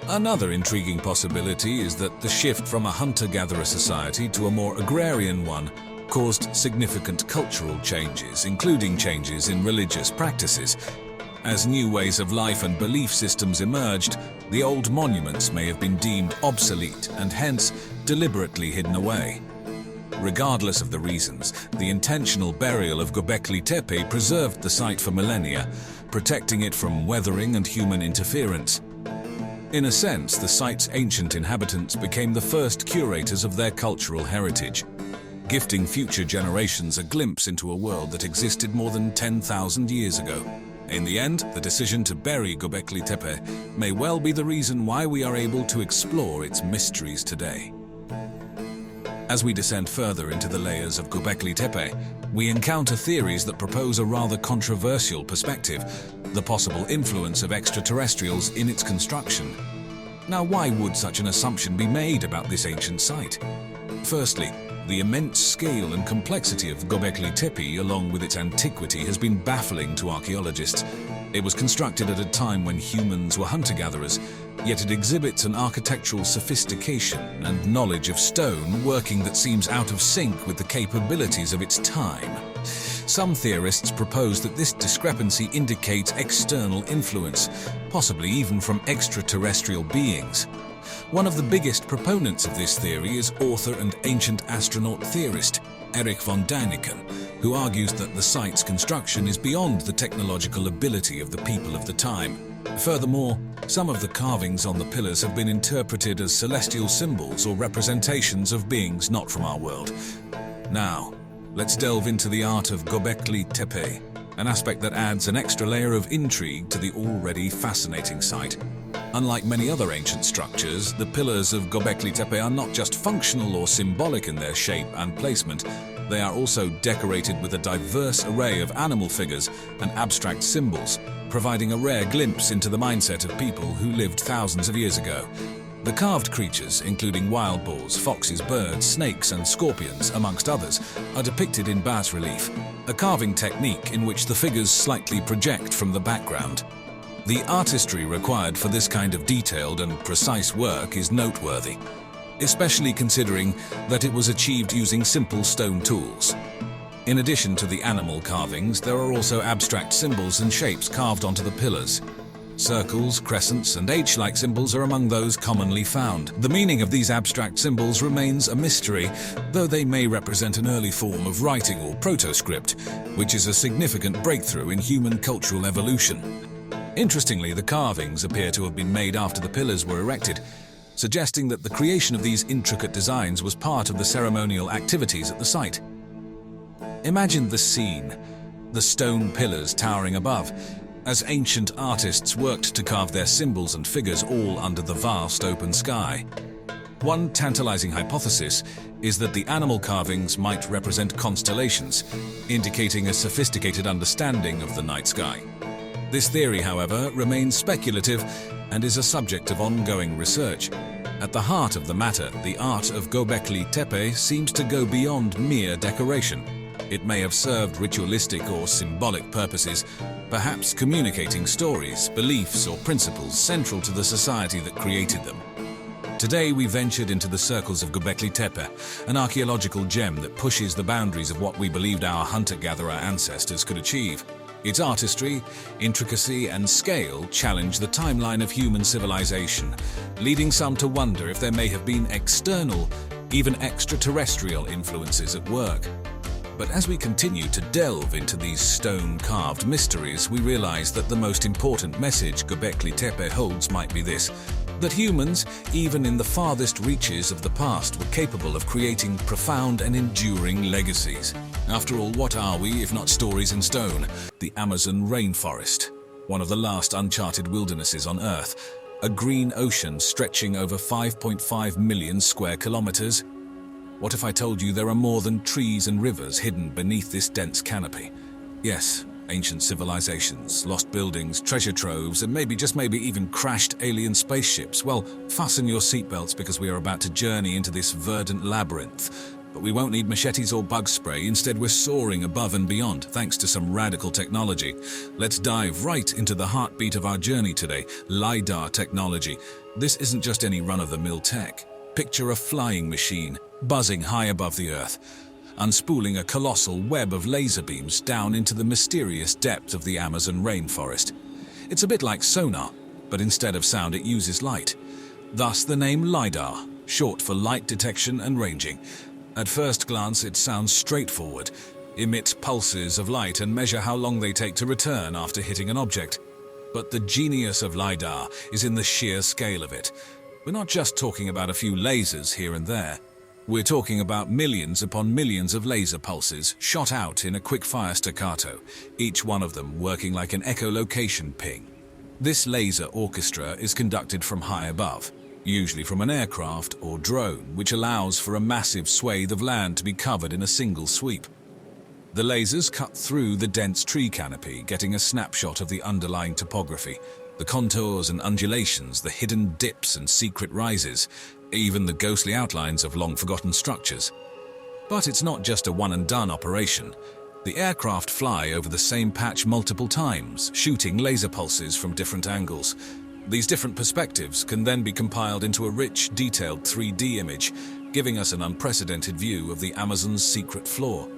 Another intriguing possibility is that the shift from a hunter-gatherer society to a more agrarian one caused significant cultural changes, including changes in religious practices. As new ways of life and belief systems emerged, the old monuments may have been deemed obsolete and hence deliberately hidden away. Regardless of the reasons, the intentional burial of Gobekli Tepe preserved the site for millennia, protecting it from weathering and human interference. In a sense, the site's ancient inhabitants became the first curators of their cultural heritage, gifting future generations a glimpse into a world that existed more than 10,000 years ago. In the end, the decision to bury Gobekli Tepe may well be the reason why we are able to explore its mysteries today. As we descend further into the layers of Gobekli Tepe, we encounter theories that propose a rather controversial perspective: the possible influence of extraterrestrials in its construction. Now, why would such an assumption be made about this ancient site? Firstly, the immense scale and complexity of Gobekli Tepe, along with its antiquity, has been baffling to archaeologists. It was constructed at a time when humans were hunter-gatherers, yet it exhibits an architectural sophistication and knowledge of stone working that seems out of sync with the capabilities of its time. Some theorists propose that this discrepancy indicates external influence, possibly even from extraterrestrial beings. One of the biggest proponents of this theory is author and ancient astronaut theorist Erich von Däniken, who argues that the site's construction is beyond the technological ability of the people of the time. Furthermore, some of the carvings on the pillars have been interpreted as celestial symbols or representations of beings not from our world. Now, let's delve into the art of Gobekli Tepe, an aspect that adds an extra layer of intrigue to the already fascinating site. Unlike many other ancient structures, the pillars of Gobekli Tepe are not just functional or symbolic in their shape and placement. They are also decorated with a diverse array of animal figures and abstract symbols, providing a rare glimpse into the mindset of people who lived thousands of years ago. The carved creatures, including wild boars, foxes, birds, snakes, and scorpions, amongst others, are depicted in bas-relief, a carving technique in which the figures slightly project from the background. The artistry required for this kind of detailed and precise work is noteworthy, especially considering that it was achieved using simple stone tools. In addition to the animal carvings, there are also abstract symbols and shapes carved onto the pillars. Circles, crescents, and H-like symbols are among those commonly found. The meaning of these abstract symbols remains a mystery, though they may represent an early form of writing or proto-script, which is a significant breakthrough in human cultural evolution. Interestingly, the carvings appear to have been made after the pillars were erected, suggesting that the creation of these intricate designs was part of the ceremonial activities at the site. Imagine the scene, the stone pillars towering above, as ancient artists worked to carve their symbols and figures all under the vast open sky. One tantalizing hypothesis is that the animal carvings might represent constellations, indicating a sophisticated understanding of the night sky. This theory, however, remains speculative and is a subject of ongoing research. At the heart of the matter, the art of Gobekli Tepe seems to go beyond mere decoration. It may have served ritualistic or symbolic purposes, perhaps communicating stories, beliefs, or principles central to the society that created them. Today we ventured into the circles of Gobekli Tepe, an archaeological gem that pushes the boundaries of what we believed our hunter-gatherer ancestors could achieve. Its artistry, intricacy, and scale challenge the timeline of human civilization, leading some to wonder if there may have been external, even extraterrestrial influences at work. But as we continue to delve into these stone-carved mysteries, we realize that the most important message Gobekli Tepe holds might be this: that humans, even in the farthest reaches of the past, were capable of creating profound and enduring legacies. After all, what are we if not stories in stone? The Amazon rainforest, one of the last uncharted wildernesses on Earth, a green ocean stretching over 5.5 million square kilometers. What if I told you there are more than trees and rivers hidden beneath this dense canopy? Yes, ancient civilizations, lost buildings, treasure troves, and maybe, just maybe, even crashed alien spaceships. Well, fasten your seatbelts because we are about to journey into this verdant labyrinth. But we won't need machetes or bug spray. Instead, we're soaring above and beyond, thanks to some radical technology. Let's dive right into the heartbeat of our journey today: LiDAR technology. This isn't just any run-of-the-mill tech. Picture a flying machine, buzzing high above the Earth, unspooling a colossal web of laser beams down into the mysterious depths of the Amazon rainforest. It's a bit like sonar, but instead of sound it uses light. Thus the name LiDAR, short for light detection and ranging. At first glance it sounds straightforward. Emit pulses of light and measure how long they take to return after hitting an object. But the genius of LiDAR is in the sheer scale of it. We're not just talking about a few lasers here and there. We're talking about millions upon millions of laser pulses shot out in a quick-fire staccato, each one of them working like an echolocation ping. This laser orchestra is conducted from high above, usually from an aircraft or drone, which allows for a massive swathe of land to be covered in a single sweep. The lasers cut through the dense tree canopy, getting a snapshot of the underlying topography, the contours and undulations, the hidden dips and secret rises, even the ghostly outlines of long-forgotten structures. But it's not just a one-and-done operation. The aircraft fly over the same patch multiple times, shooting laser pulses from different angles. These different perspectives can then be compiled into a rich, detailed 3D image, giving us an unprecedented view of the Amazon's secret floor.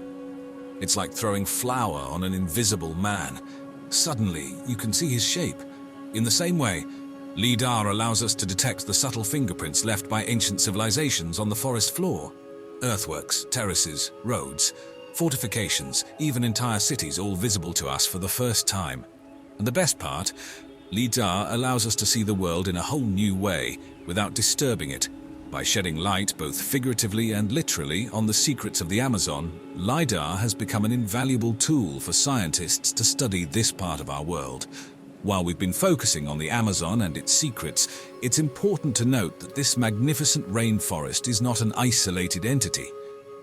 It's like throwing flour on an invisible man. Suddenly, you can see his shape. In the same way, LiDAR allows us to detect the subtle fingerprints left by ancient civilizations on the forest floor. Earthworks, terraces, roads, fortifications, even entire cities all visible to us for the first time. And the best part, LiDAR allows us to see the world in a whole new way without disturbing it. By shedding light both figuratively and literally on the secrets of the Amazon, LiDAR has become an invaluable tool for scientists to study this part of our world. While we've been focusing on the Amazon and its secrets, it's important to note that this magnificent rainforest is not an isolated entity.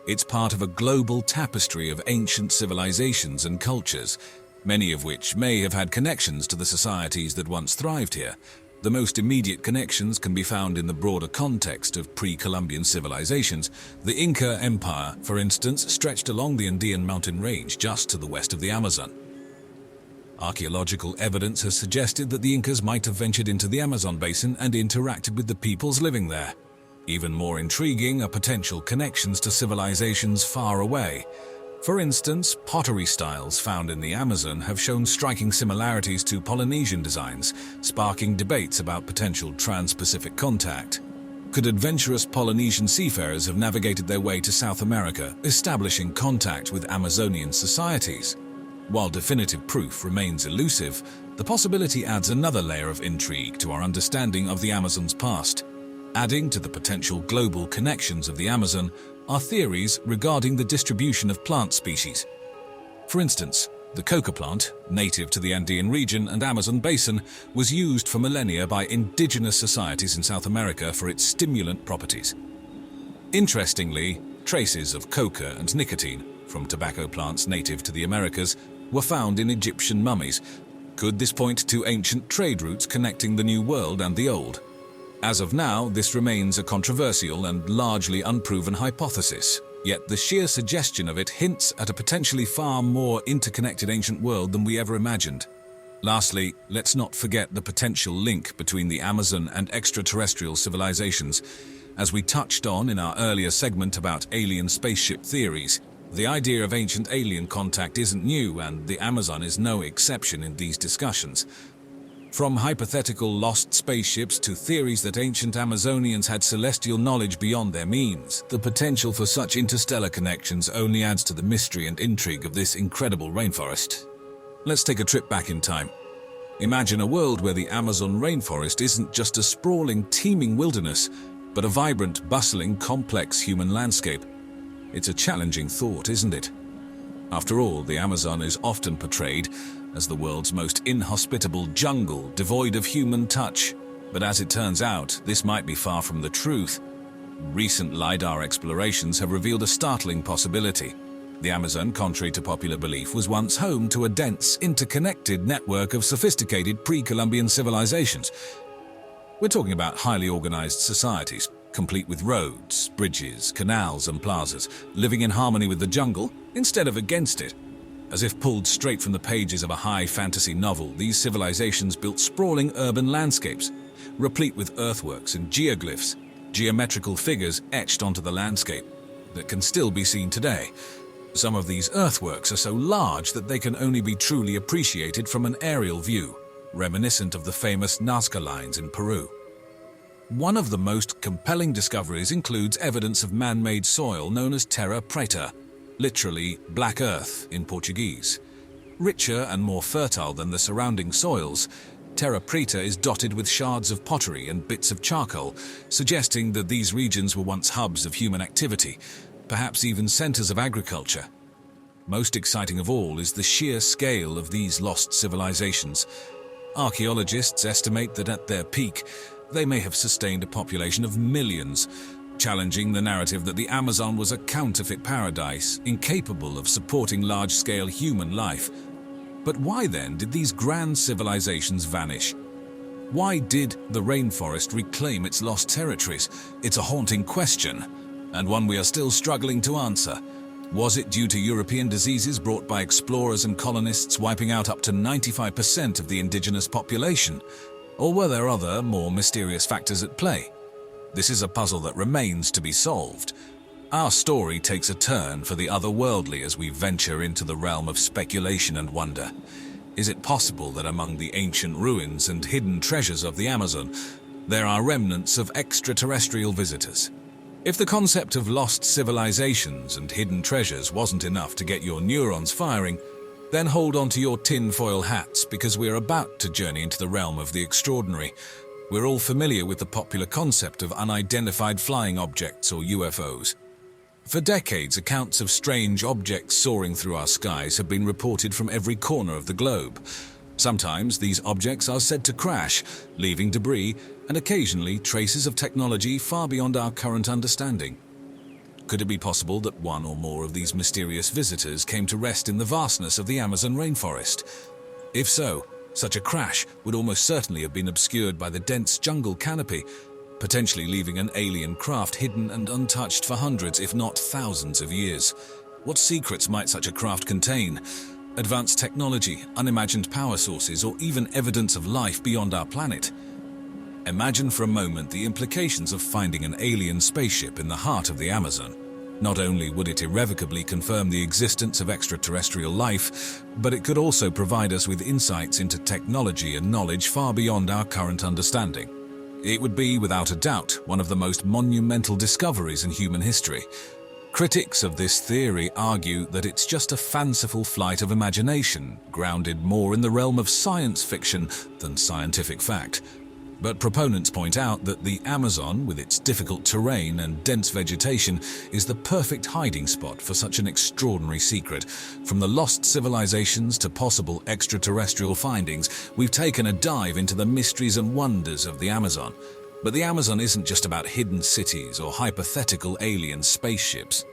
It's part of a global tapestry of ancient civilizations and cultures, many of which may have had connections to the societies that once thrived here. The most immediate connections can be found in the broader context of pre-Columbian civilizations. The Inca Empire, for instance, stretched along the Andean mountain range just to the west of the Amazon. Archaeological evidence has suggested that the Incas might have ventured into the Amazon basin and interacted with the peoples living there. Even more intriguing are potential connections to civilizations far away. For instance, pottery styles found in the Amazon have shown striking similarities to Polynesian designs, sparking debates about potential trans-Pacific contact. Could adventurous Polynesian seafarers have navigated their way to South America, establishing contact with Amazonian societies? While definitive proof remains elusive, the possibility adds another layer of intrigue to our understanding of the Amazon's past. Adding to the potential global connections of the Amazon are theories regarding the distribution of plant species. For instance, the coca plant, native to the Andean region and Amazon basin, was used for millennia by indigenous societies in South America for its stimulant properties. Interestingly, traces of coca and nicotine from tobacco plants native to the Americas were found in Egyptian mummies. Could this point to ancient trade routes connecting the New World and the Old? As of now, this remains a controversial and largely unproven hypothesis, yet the sheer suggestion of it hints at a potentially far more interconnected ancient world than we ever imagined. Lastly, let's not forget the potential link between the Amazon and extraterrestrial civilizations. As we touched on in our earlier segment about alien spaceship theories, the idea of ancient alien contact isn't new, and the Amazon is no exception in these discussions. From hypothetical lost spaceships to theories that ancient Amazonians had celestial knowledge beyond their means, the potential for such interstellar connections only adds to the mystery and intrigue of this incredible rainforest. Let's take a trip back in time. Imagine a world where the Amazon rainforest isn't just a sprawling, teeming wilderness, but a vibrant, bustling, complex human landscape. It's a challenging thought, isn't it? After all, the Amazon is often portrayed as the world's most inhospitable jungle, devoid of human touch. But as it turns out, this might be far from the truth. Recent LiDAR explorations have revealed a startling possibility. The Amazon, contrary to popular belief, was once home to a dense, interconnected network of sophisticated pre-Columbian civilizations. We're talking about highly organized societies, complete with roads, bridges, canals, and plazas, living in harmony with the jungle instead of against it. As if pulled straight from the pages of a high fantasy novel, these civilizations built sprawling urban landscapes, replete with earthworks and geoglyphs, geometrical figures etched onto the landscape, that can still be seen today. Some of these earthworks are so large that they can only be truly appreciated from an aerial view. reminiscent of the famous Nazca lines in Peru. One of the most compelling discoveries includes evidence of man-made soil known as terra preta, literally black earth in Portuguese. Richer and more fertile than the surrounding soils, terra preta is dotted with shards of pottery and bits of charcoal, suggesting that these regions were once hubs of human activity, perhaps even centers of agriculture. Most exciting of all is the sheer scale of these lost civilizations. Archaeologists estimate that at their peak, they may have sustained a population of millions, challenging the narrative that the Amazon was a counterfeit paradise, incapable of supporting large-scale human life. But why then did these grand civilizations vanish? Why did the rainforest reclaim its lost territories? It's a haunting question, and one we are still struggling to answer. Was it due to European diseases brought by explorers and colonists wiping out up to 95% of the indigenous population? Or were there other, more mysterious factors at play? This is a puzzle that remains to be solved. Our story takes a turn for the otherworldly as we venture into the realm of speculation and wonder. Is it possible that among the ancient ruins and hidden treasures of the Amazon, there are remnants of extraterrestrial visitors? If the concept of lost civilizations and hidden treasures wasn't enough to get your neurons firing, then hold on to your tinfoil hats, because we're about to journey into the realm of the extraordinary. We're all familiar with the popular concept of unidentified flying objects, or UFOs. For decades, accounts of strange objects soaring through our skies have been reported from every corner of the globe. Sometimes these objects are said to crash, leaving debris and occasionally traces of technology far beyond our current understanding. Could it be possible that one or more of these mysterious visitors came to rest in the vastness of the Amazon rainforest? If so, such a crash would almost certainly have been obscured by the dense jungle canopy, potentially leaving an alien craft hidden and untouched for hundreds, if not thousands of years. What secrets might such a craft contain? Advanced technology, unimagined power sources, or even evidence of life beyond our planet? Imagine for a moment the implications of finding an alien spaceship in the heart of the Amazon. Not only would it irrevocably confirm the existence of extraterrestrial life, but it could also provide us with insights into technology and knowledge far beyond our current understanding. It would be, without a doubt, one of the most monumental discoveries in human history. Critics of this theory argue that it's just a fanciful flight of imagination, grounded more in the realm of science fiction than scientific fact. But proponents point out that the Amazon, with its difficult terrain and dense vegetation, is the perfect hiding spot for such an extraordinary secret. From the lost civilizations to possible extraterrestrial findings, we've taken a dive into the mysteries and wonders of the Amazon. But the Amazon isn't just about hidden cities or hypothetical alien spaceships.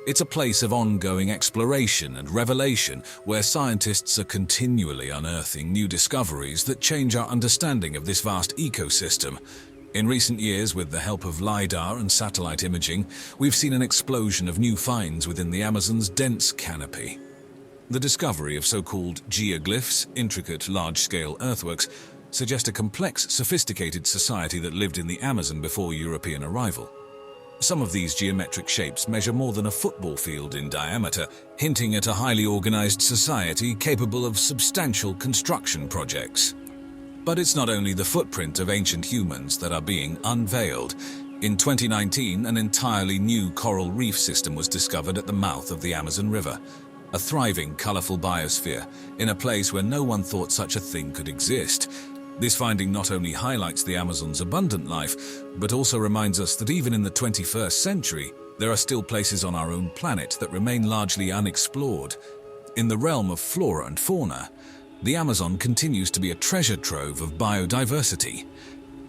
It's a place of ongoing exploration and revelation, where scientists are continually unearthing new discoveries that change our understanding of this vast ecosystem. In recent years, with the help of LiDAR and satellite imaging, we've seen an explosion of new finds within the Amazon's dense canopy. The discovery of so-called geoglyphs, intricate large-scale earthworks, suggest a complex, sophisticated society that lived in the Amazon before European arrival. Some of these geometric shapes measure more than a football field in diameter, hinting at a highly organized society capable of substantial construction projects. But it's not only the footprint of ancient humans that are being unveiled. In 2019, an entirely new coral reef system was discovered at the mouth of the Amazon River. A thriving, colorful biosphere, in a place where no one thought such a thing could exist. This finding not only highlights the Amazon's abundant life, but also reminds us that even in the 21st century, there are still places on our own planet that remain largely unexplored. In the realm of flora and fauna, the Amazon continues to be a treasure trove of biodiversity.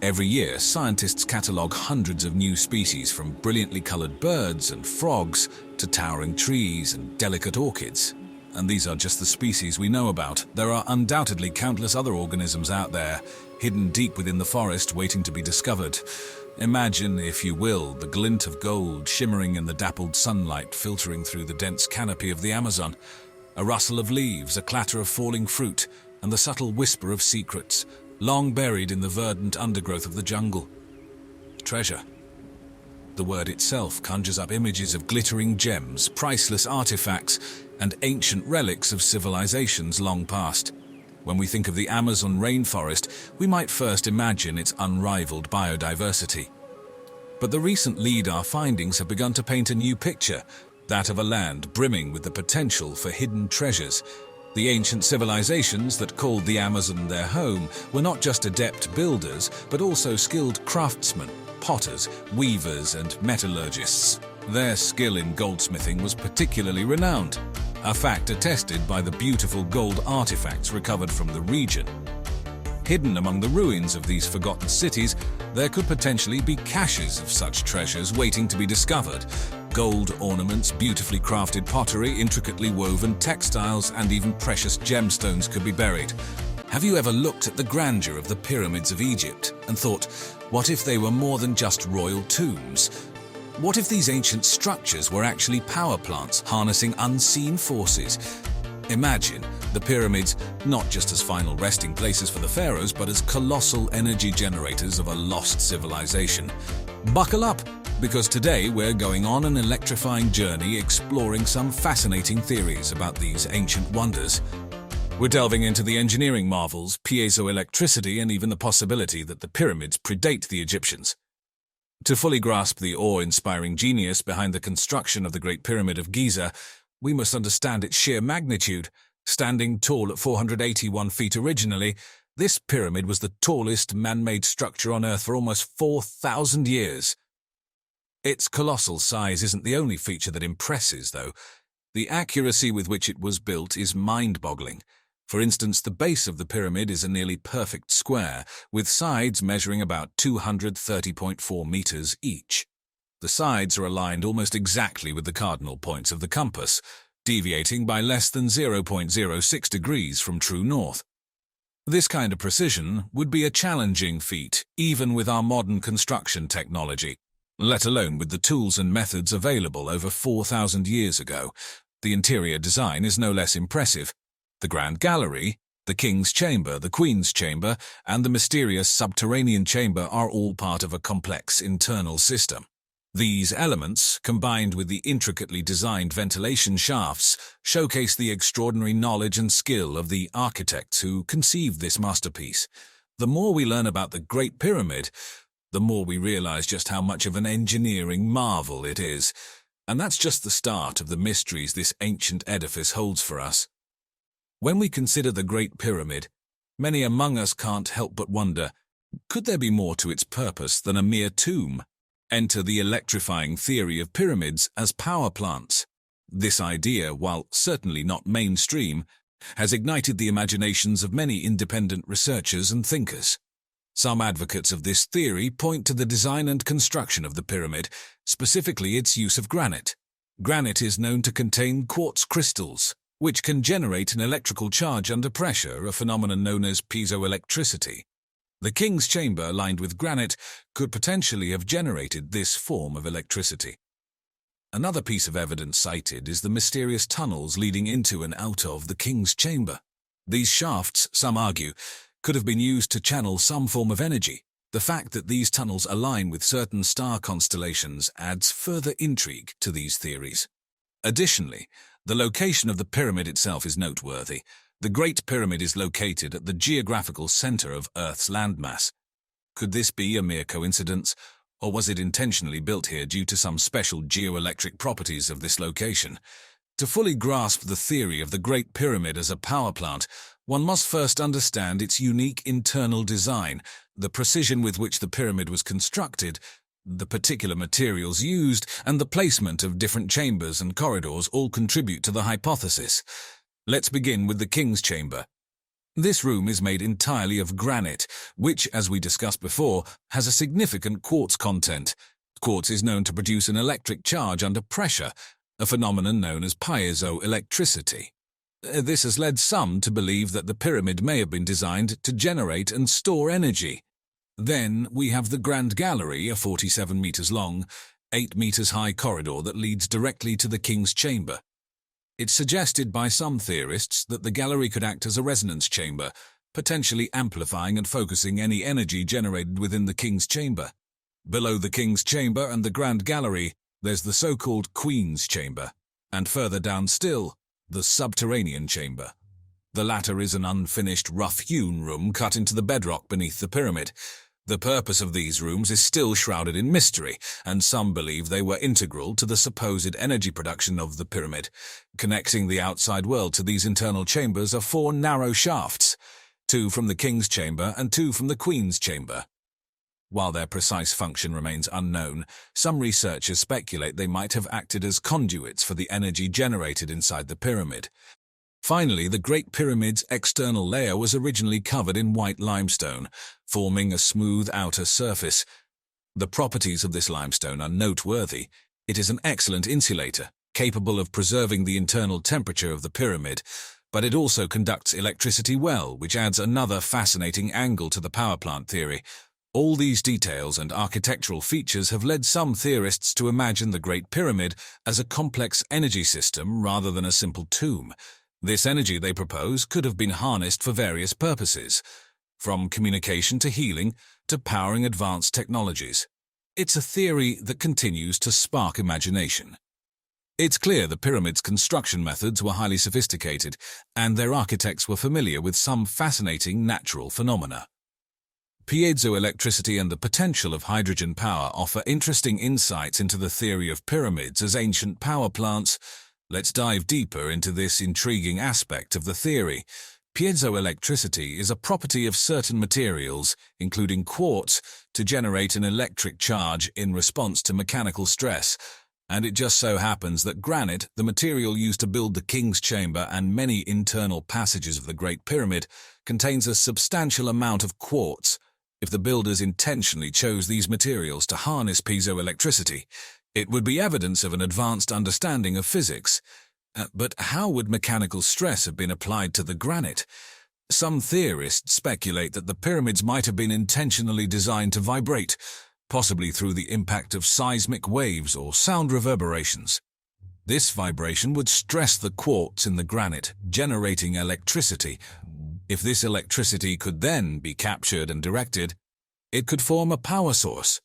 Every year, scientists catalogue hundreds of new species, from brilliantly colored birds and frogs to towering trees and delicate orchids. And these are just the species we know about. There are undoubtedly countless other organisms out there, hidden deep within the forest, waiting to be discovered. Imagine, if you will, the glint of gold shimmering in the dappled sunlight filtering through the dense canopy of the Amazon. A rustle of leaves, a clatter of falling fruit, and the subtle whisper of secrets, long buried in the verdant undergrowth of the jungle. Treasure. The word itself conjures up images of glittering gems, priceless artifacts, and ancient relics of civilizations long past. When we think of the Amazon rainforest, we might first imagine its unrivaled biodiversity. But the recent LIDAR findings have begun to paint a new picture, that of a land brimming with the potential for hidden treasures. The ancient civilizations that called the Amazon their home were not just adept builders, but also skilled craftsmen, potters, weavers, and metallurgists. Their skill in goldsmithing was particularly renowned, a fact attested by the beautiful gold artifacts recovered from the region. Hidden among the ruins of these forgotten cities, there could potentially be caches of such treasures waiting to be discovered. Gold ornaments, beautifully crafted pottery, intricately woven textiles, and even precious gemstones could be buried. Have you ever looked at the grandeur of the pyramids of Egypt and thought, what if they were more than just royal tombs? What if these ancient structures were actually power plants harnessing unseen forces? Imagine the pyramids not just as final resting places for the pharaohs, but as colossal energy generators of a lost civilization. Buckle up, because today we're going on an electrifying journey exploring some fascinating theories about these ancient wonders. We're delving into the engineering marvels, piezoelectricity, and even the possibility that the pyramids predate the Egyptians. To fully grasp the awe-inspiring genius behind the construction of the Great Pyramid of Giza, we must understand its sheer magnitude. Standing tall at 481 feet originally, this pyramid was the tallest man-made structure on Earth for almost 4,000 years. Its colossal size isn't the only feature that impresses, though. The accuracy with which it was built is mind-boggling. For instance, the base of the pyramid is a nearly perfect square, with sides measuring about 230.4 meters each. The sides are aligned almost exactly with the cardinal points of the compass, deviating by less than 0.06 degrees from true north. This kind of precision would be a challenging feat, even with our modern construction technology, let alone with the tools and methods available over 4,000 years ago. The interior design is no less impressive. The Grand Gallery, the King's Chamber, the Queen's Chamber, and the mysterious subterranean chamber are all part of a complex internal system. These elements, combined with the intricately designed ventilation shafts, showcase the extraordinary knowledge and skill of the architects who conceived this masterpiece. The more we learn about the Great Pyramid, the more we realize just how much of an engineering marvel it is. And that's just the start of the mysteries this ancient edifice holds for us. When we consider the Great Pyramid, many among us can't help but wonder, could there be more to its purpose than a mere tomb? Enter the electrifying theory of pyramids as power plants. This idea, while certainly not mainstream, has ignited the imaginations of many independent researchers and thinkers. Some advocates of this theory point to the design and construction of the pyramid, specifically its use of granite. Granite is known to contain quartz crystals, which can generate an electrical charge under pressure, a phenomenon known as piezoelectricity. The King's Chamber, lined with granite, could potentially have generated this form of electricity. Another piece of evidence cited is the mysterious tunnels leading into and out of the King's Chamber. These shafts, some argue, could have been used to channel some form of energy. The fact that these tunnels align with certain star constellations adds further intrigue to these theories. Additionally, the location of the pyramid itself is noteworthy. The Great Pyramid is located at the geographical center of Earth's landmass. Could this be a mere coincidence, or was it intentionally built here due to some special geoelectric properties of this location? To fully grasp the theory of the Great Pyramid as a power plant, one must first understand its unique internal design, the precision with which the pyramid was constructed, the particular materials used, and the placement of different chambers and corridors all contribute to the hypothesis. Let's begin with the King's Chamber. This room is made entirely of granite, which, as we discussed before, has a significant quartz content. Quartz is known to produce an electric charge under pressure, a phenomenon known as piezoelectricity. This has led some to believe that the pyramid may have been designed to generate and store energy. Then we have the Grand Gallery, a 47 meters long, 8 meters high corridor that leads directly to the King's Chamber. It's suggested by some theorists that the gallery could act as a resonance chamber, potentially amplifying and focusing any energy generated within the King's Chamber. Below the King's Chamber and the Grand Gallery, there's the so-called Queen's Chamber, and further down still, the subterranean chamber. The latter is an unfinished, rough-hewn room cut into the bedrock beneath the pyramid. The purpose of these rooms is still shrouded in mystery, and some believe they were integral to the supposed energy production of the pyramid. Connecting the outside world to these internal chambers are 4 narrow shafts, 2 from the king's chamber and 2 from the queen's chamber. While their precise function remains unknown, some researchers speculate they might have acted as conduits for the energy generated inside the pyramid. Finally, the Great Pyramid's external layer was originally covered in white limestone, forming a smooth outer surface. The properties of this limestone are noteworthy. It is an excellent insulator, capable of preserving the internal temperature of the pyramid, but it also conducts electricity well, which adds another fascinating angle to the power plant theory. All these details and architectural features have led some theorists to imagine the Great Pyramid as a complex energy system rather than a simple tomb. This energy, they propose, could have been harnessed for various purposes, from communication to healing to powering advanced technologies. It's a theory that continues to spark imagination. It's clear the pyramid's construction methods were highly sophisticated, and their architects were familiar with some fascinating natural phenomena. Piezoelectricity and the potential of hydrogen power offer interesting insights into the theory of pyramids as ancient power plants. Let's dive deeper into this intriguing aspect of the theory. Piezoelectricity is a property of certain materials, including quartz, to generate an electric charge in response to mechanical stress. And it just so happens that granite, the material used to build the king's chamber and many internal passages of the Great Pyramid, contains a substantial amount of quartz. If the builders intentionally chose these materials to harness piezoelectricity, it would be evidence of an advanced understanding of physics. But how would mechanical stress have been applied to the granite? Some theorists speculate that the pyramids might have been intentionally designed to vibrate, possibly through the impact of seismic waves or sound reverberations. This vibration would stress the quartz in the granite, generating electricity. If this electricity could then be captured and directed, it could form a power source.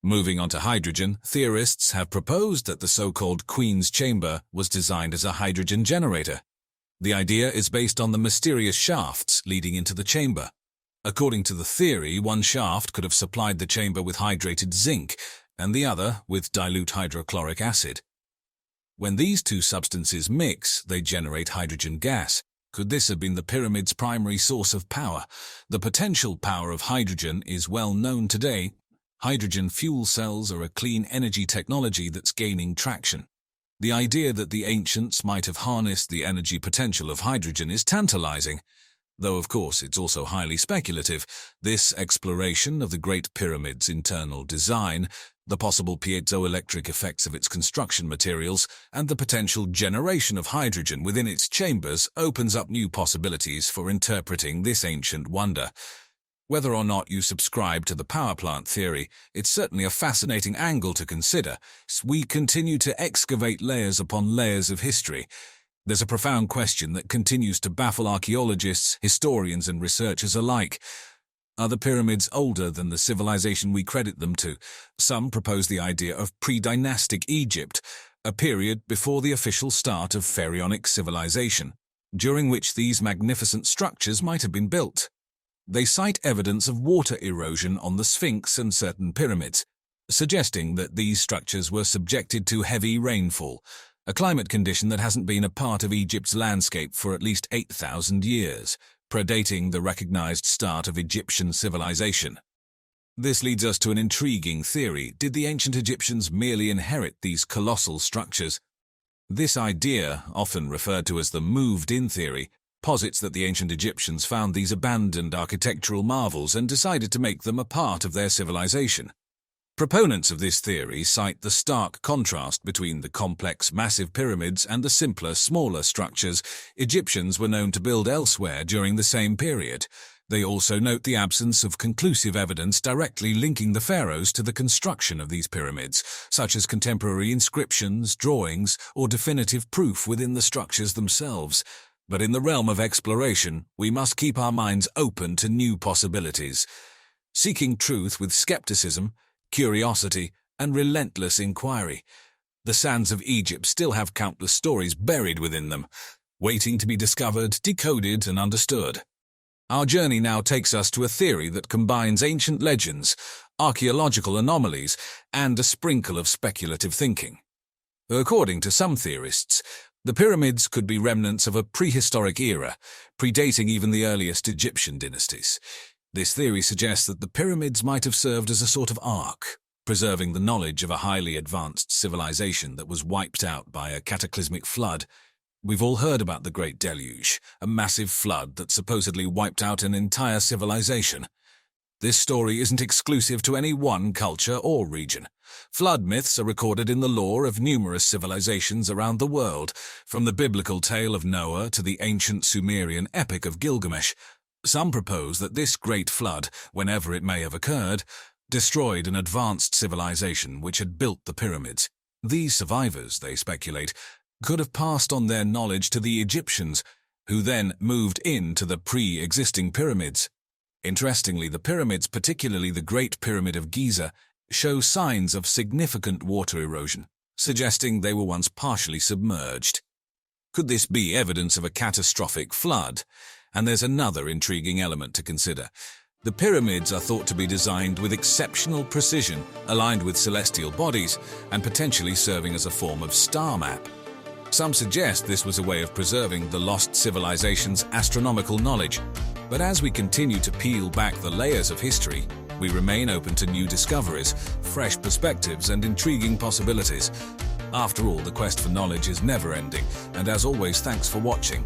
Moving on to hydrogen, theorists have proposed that the so-called Queen's Chamber was designed as a hydrogen generator. The idea is based on the mysterious shafts leading into the chamber. According to the theory, one shaft could have supplied the chamber with hydrated zinc, and the other with dilute hydrochloric acid. When these two substances mix, they generate hydrogen gas. Could this have been the pyramid's primary source of power? The potential power of hydrogen is well known today. Hydrogen fuel cells are a clean energy technology that's gaining traction. The idea that the ancients might have harnessed the energy potential of hydrogen is tantalizing, though of course it's also highly speculative. This exploration of the Great Pyramid's internal design, the possible piezoelectric effects of its construction materials, and the potential generation of hydrogen within its chambers opens up new possibilities for interpreting this ancient wonder. Whether or not you subscribe to the power plant theory, it's certainly a fascinating angle to consider. We continue to excavate layers upon layers of history. There's a profound question that continues to baffle archaeologists, historians, and researchers alike. Are the pyramids older than the civilization we credit them to? Some propose the idea of pre-dynastic Egypt, a period before the official start of pharaonic civilization, during which these magnificent structures might have been built. They cite evidence of water erosion on the Sphinx and certain pyramids, suggesting that these structures were subjected to heavy rainfall, a climate condition that hasn't been a part of Egypt's landscape for at least 8,000 years, predating the recognized start of Egyptian civilization. This leads us to an intriguing theory. Did the ancient Egyptians merely inherit these colossal structures? This idea, often referred to as the moved-in theory, posits that the ancient Egyptians found these abandoned architectural marvels and decided to make them a part of their civilization. Proponents of this theory cite the stark contrast between the complex, massive pyramids and the simpler, smaller structures Egyptians were known to build elsewhere during the same period. They also note the absence of conclusive evidence directly linking the pharaohs to the construction of these pyramids, such as contemporary inscriptions, drawings, or definitive proof within the structures themselves. But in the realm of exploration, we must keep our minds open to new possibilities. Seeking truth with skepticism, curiosity, and relentless inquiry. The sands of Egypt still have countless stories buried within them. waiting to be discovered, decoded, and understood. Our journey now takes us to a theory that combines ancient legends, archaeological anomalies, and a sprinkle of speculative thinking. According to some theorists, the pyramids could be remnants of a prehistoric era, predating even the earliest Egyptian dynasties. This theory suggests that the pyramids might have served as a sort of ark, preserving the knowledge of a highly advanced civilization that was wiped out by a cataclysmic flood. We've all heard about the Great Deluge, a massive flood that supposedly wiped out an entire civilization. This story isn't exclusive to any one culture or region. Flood myths are recorded in the lore of numerous civilizations around the world, from the biblical tale of Noah to the ancient Sumerian epic of Gilgamesh. Some propose that this great flood, whenever it may have occurred, destroyed an advanced civilization which had built the pyramids. These survivors, they speculate, could have passed on their knowledge to the Egyptians, who then moved into the pre-existing pyramids. Interestingly, the pyramids, particularly the Great Pyramid of Giza, show signs of significant water erosion, suggesting they were once partially submerged. Could this be evidence of a catastrophic flood? And there's another intriguing element to consider. The pyramids are thought to be designed with exceptional precision, aligned with celestial bodies, and potentially serving as a form of star map. Some suggest this was a way of preserving the lost civilization's astronomical knowledge. But as we continue to peel back the layers of history, we remain open to new discoveries, fresh perspectives, and intriguing possibilities. After all, the quest for knowledge is never-ending, and as always, thanks for watching.